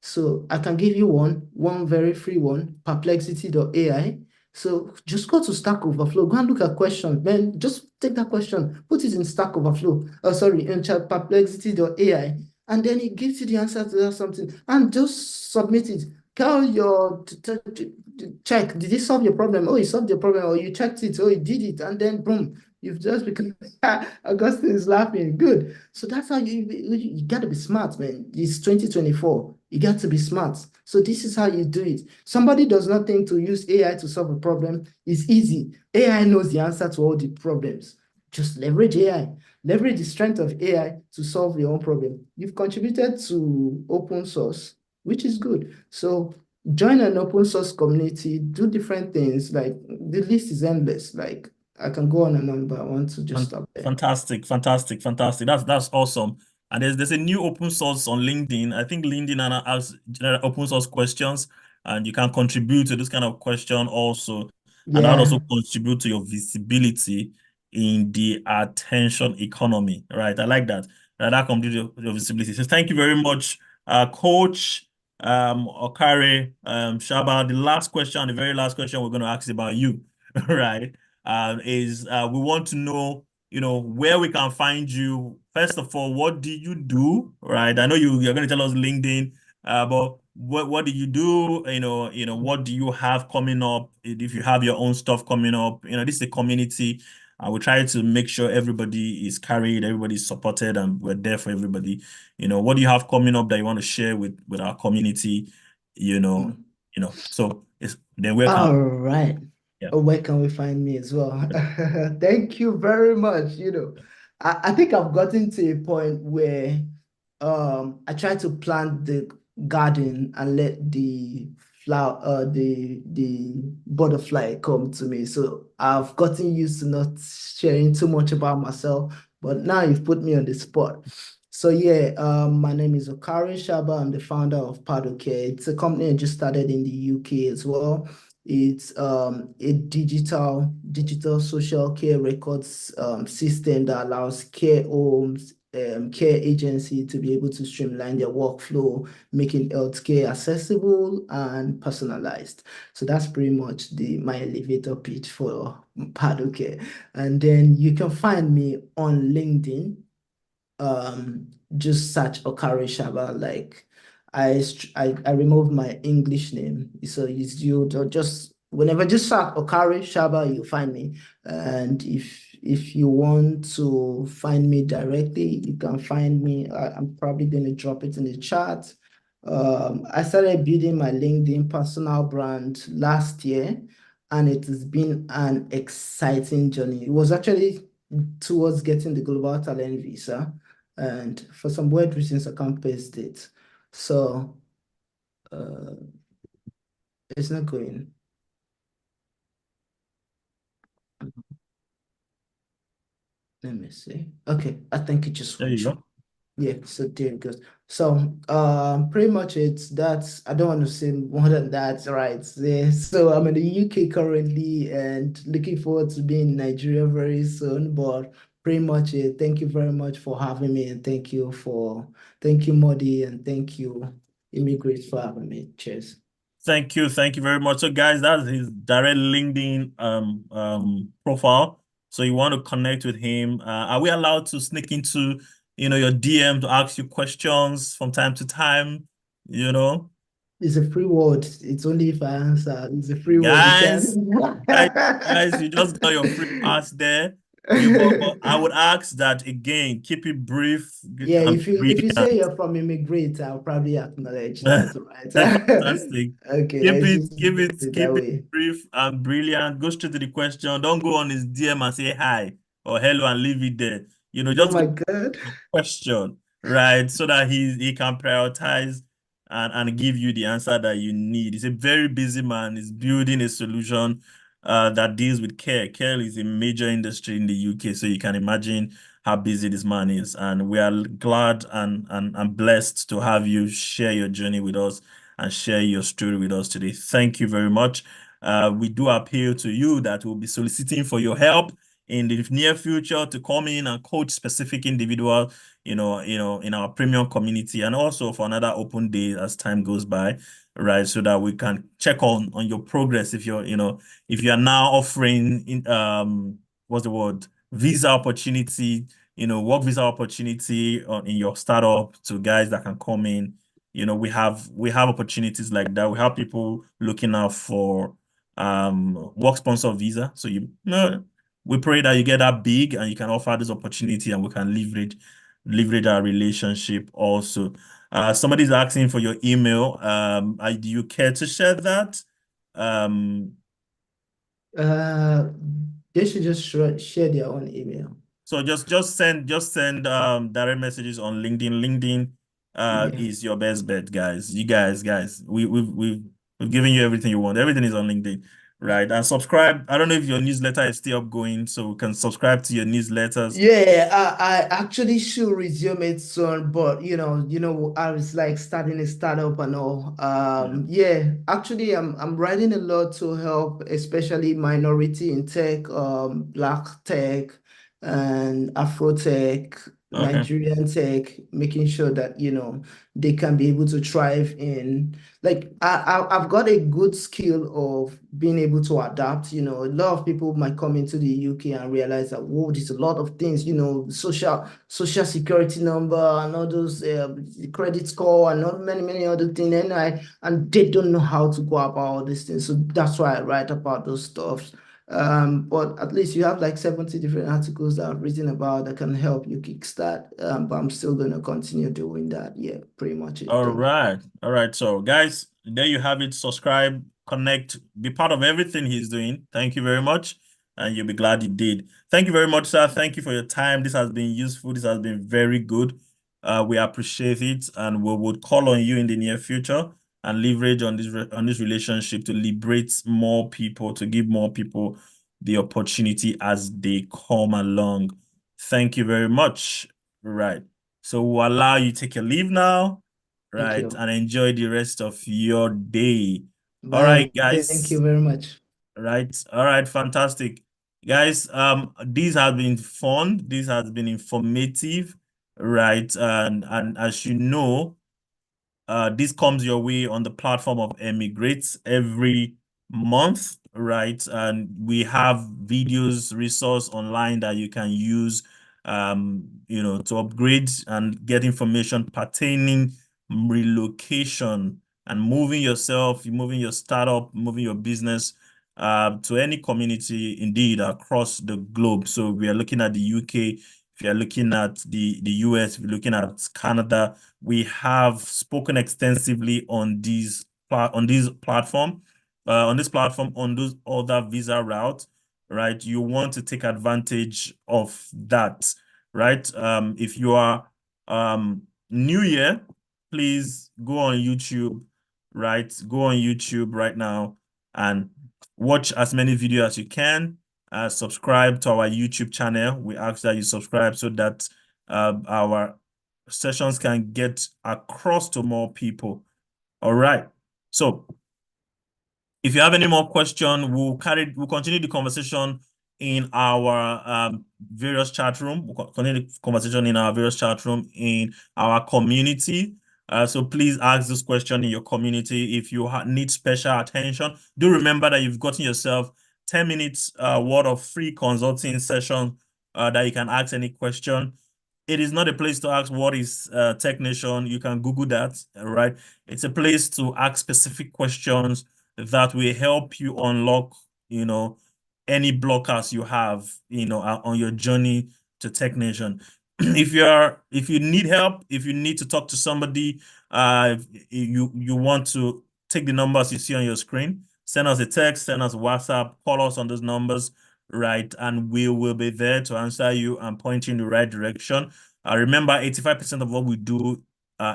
So I can give you one very free one, perplexity.ai. So just go to Stack Overflow, go and look at questions, then just take that question, put it in Stack Overflow, in chat perplexity.ai, and then it gives you the answer to that something, and just submit it. Tell your check, did it solve your problem? Oh, it solved your problem, or you checked it, oh, it did it, and then boom, you've just become Augustine is laughing. Good. So that's how you got to be smart, man. It's 2024. You got to be smart. So this is how you do it. Somebody does not think to use AI to solve a problem. It's easy. AI knows the answer to all the problems. Just leverage AI. Leverage the strength of AI to solve your own problem. You've contributed to open source, which is good. So join an open source community, do different things. Like the list is endless. Like I can go on and on, but I want to just stop there. Fantastic, fantastic, fantastic. That's awesome. And there's a new open source on LinkedIn. I think LinkedIn now has general open source questions, and you can contribute to this kind of question also. And that Yeah. also contribute to your visibility in the attention economy. Right. I like that. Right, that contributes to your visibility. So thank you very much, Coach Okare Shaba. The last question, the very last question we're going to ask about you, right? Is we want to know, where we can find you. First of all, what do you do, right? I know you're going to tell us LinkedIn, but what do you do? What do you have coming up? If you have your own stuff coming up, this is a community. We try to make sure everybody is carried, everybody is supported, and we're there for everybody. What do you have coming up that you want to share with our community? You know, Mm. so it's Then where can All right. yeah. Where can we find me as well? Thank you very much. I think I've gotten to a point where I try to plant the garden and let the flower the butterfly come to me. So I've gotten used to not sharing too much about myself, but now you've put me on the spot. So yeah, my name is Okari Shaba. I'm the founder of Paddlecare. It's a company I just started in the UK as well. It's a digital social care records system that allows care homes, care agency to be able to streamline their workflow, making healthcare accessible and personalized. So that's pretty much the my elevator pitch for Paddle Care. And then you can find me on LinkedIn, just search Okare Shaba. Like I removed my English name, so you just whenever just search Okare Shaba, you find me. And if you want to find me directly, you can find me. I'm probably going to drop it in the chat. I started building my LinkedIn personal brand last year, and it has been an exciting journey. It was actually towards getting the global talent visa, and for some weird reasons I can't paste it. So uh, it's not going. Let me see. Okay, I think it just There went you through. go. Yeah, so there it goes. So pretty much it's that's I don't want to say more than that, right? Yeah, so I'm in the UK currently and looking forward to being in Nigeria very soon. But pretty much it. Thank you very much for having me, and thank you Modi, and thank you eMigr8 for having me. Cheers. Thank you very much. So guys, that's his direct LinkedIn profile. So you want to connect with him. Are we allowed to sneak into, your DM to ask you questions from time to time? You know, It's a free word. It's only if I answer. It's a free word. You guys, can. guys, guys, you just got your free pass there. But I would ask that again, keep it brief Yeah, and if you say brilliant. you're from eMigr8, I'll probably acknowledge that, right? Fantastic. Okay, let's just put it that Keep it way. brief and brilliant. Go straight to the question. Don't go on his DM and say hi or hello and leave it there. Oh Just go my God. to the question, right? So that he can prioritize and give you the answer that you need. He's a very busy man. He's building a solution that deals with care. Care is a major industry in the UK, so you can imagine how busy this man is. And we are glad and blessed to have you share your journey with us and share your story with us today. Thank you very much. We do appeal to you that we'll be soliciting for your help in the near future to come in and coach specific individual, in our premium community, and also for another open day as time goes by, right? So that we can check on your progress if if you are now offering what's the word? Visa opportunity, work visa opportunity in your startup to guys that can come in. We have opportunities like that. We have people looking out for work sponsor visa. So we pray that you get that big and you can offer this opportunity and we can leverage our relationship also. Somebody's asking for your email. Do you care to share that? Um, Uh, they should just share their own email. So just send direct messages on LinkedIn. LinkedIn Yeah. is your best bet, guys. You guys, we've given you everything you want. Everything is on LinkedIn, right? And subscribe. I don't know if your newsletter is still upgoing, so we can subscribe to your newsletters. Yeah, I actually should resume it soon, but I was like starting a startup and all. Yeah. Yeah, actually, I'm writing a lot to help, especially minority in tech, Black tech, and Afro tech, Okay. Nigerian tech, making sure that they can be able to thrive in. Like I've got a good skill of being able to adapt. A lot of people might come into the UK and realize that whoa, there's a lot of things. Social security number and all those credit score and all many other things. And they don't know how to go about all these things. So that's why I write about those stuff. But at least you have like 70 different articles that I've written about that can help you kickstart. But I'm still gonna continue doing that. Yeah, pretty much it. All Thank you. right. All right. So, guys, there you have it. Subscribe, connect, be part of everything he's doing. Thank you very much. And you'll be glad you did. Thank you very much, sir. Thank you for your time. This has been useful. This has been very good. We appreciate it, and we would call on you in the near future and leverage on this relationship to liberate more people, to give more people the opportunity as they come along. Thank you very much. Right. So we'll allow you to take your leave now. Thank Right. you. And enjoy the rest of your day. All Bye. right, Thank you guys. very much. Right. All right. Fantastic. Guys, these have been fun. This has been informative. Right. And as you know, this comes your way on the platform of eMigr8 every month, right? And we have videos, resource online that you can use, to upgrade and get information pertaining relocation and moving yourself, moving your startup, moving your business to any community, indeed, across the globe. So we are looking at the UK. If you're looking at the US, if you're looking at Canada, we have spoken extensively on on this platform, on those other visa routes, right? You want to take advantage of that, right? If you are new here, please go on YouTube, right? Go on YouTube right now and watch as many videos as you can. Subscribe to our YouTube channel. We ask that you subscribe so that our sessions can get across to more people. All right. So if you have any more question, we'll continue the conversation in our various chat room. We'll continue the conversation in our various chat room in our community. So please ask this question in your community. If you need special attention, do remember that you've gotten yourself 10 minutes worth of free consulting session that you can ask any question. It is not a place to ask what is Tech Nation. You can Google that, right? It's a place to ask specific questions that will help you unlock, any blockers you have, on your journey to Tech Nation. If you need help, if you need to talk to somebody, you want to take the numbers you see on your screen, send us a text, send us a WhatsApp, call us on those numbers, right? And we will be there to answer you and point you in the right direction. Remember, 85% of what we do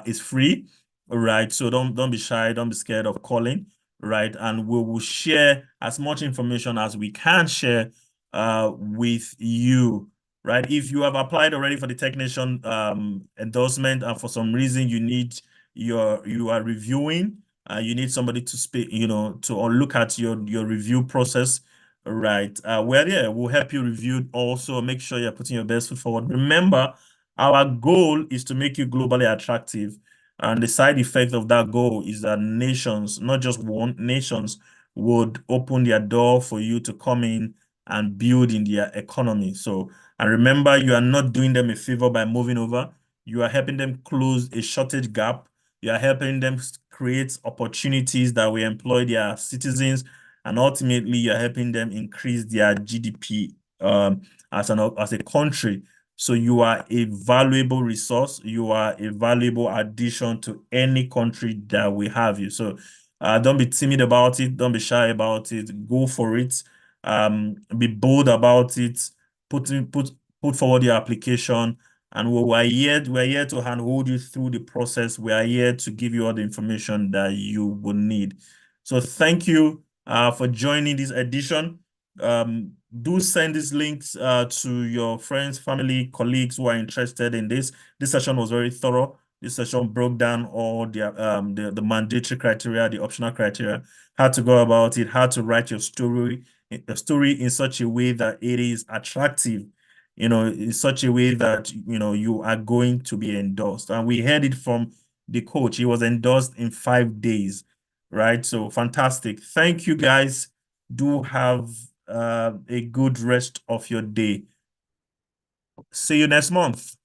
is free, right? So don't be shy, don't be scared of calling, right? And we will share as much information as we can share with you, right? If you have applied already for the technician endorsement and for some reason you are reviewing, you need somebody to speak, to or look at your review process, right? Well, yeah, we'll help you review. Also, make sure you're putting your best foot forward. Remember, our goal is to make you globally attractive. And the side effect of that goal is that nations, not just one, nations would open their door for you to come in and build in their economy. So, and remember, you are not doing them a favor by moving over. You are helping them close a shortage gap. You are helping them create opportunities that will employ their citizens. And ultimately, you're helping them increase their GDP as a country. So you are a valuable resource. You are a valuable addition to any country that we have you. So don't be timid about it. Don't be shy about it. Go for it. Be bold about it. Put forward your application. And we're here to handhold you through the process. We are here to give you all the information that you will need. So thank you for joining this edition. Do send these links to your friends, family, colleagues who are interested in this. This session was very thorough. This session broke down all the mandatory criteria, the optional criteria, how to go about it, how to write your story in such a way that it is attractive, in such a way that you are going to be endorsed. And we heard it from the coach. He was endorsed in 5 days, right? So fantastic. Thank you, guys. Do have a good rest of your day. See you next month.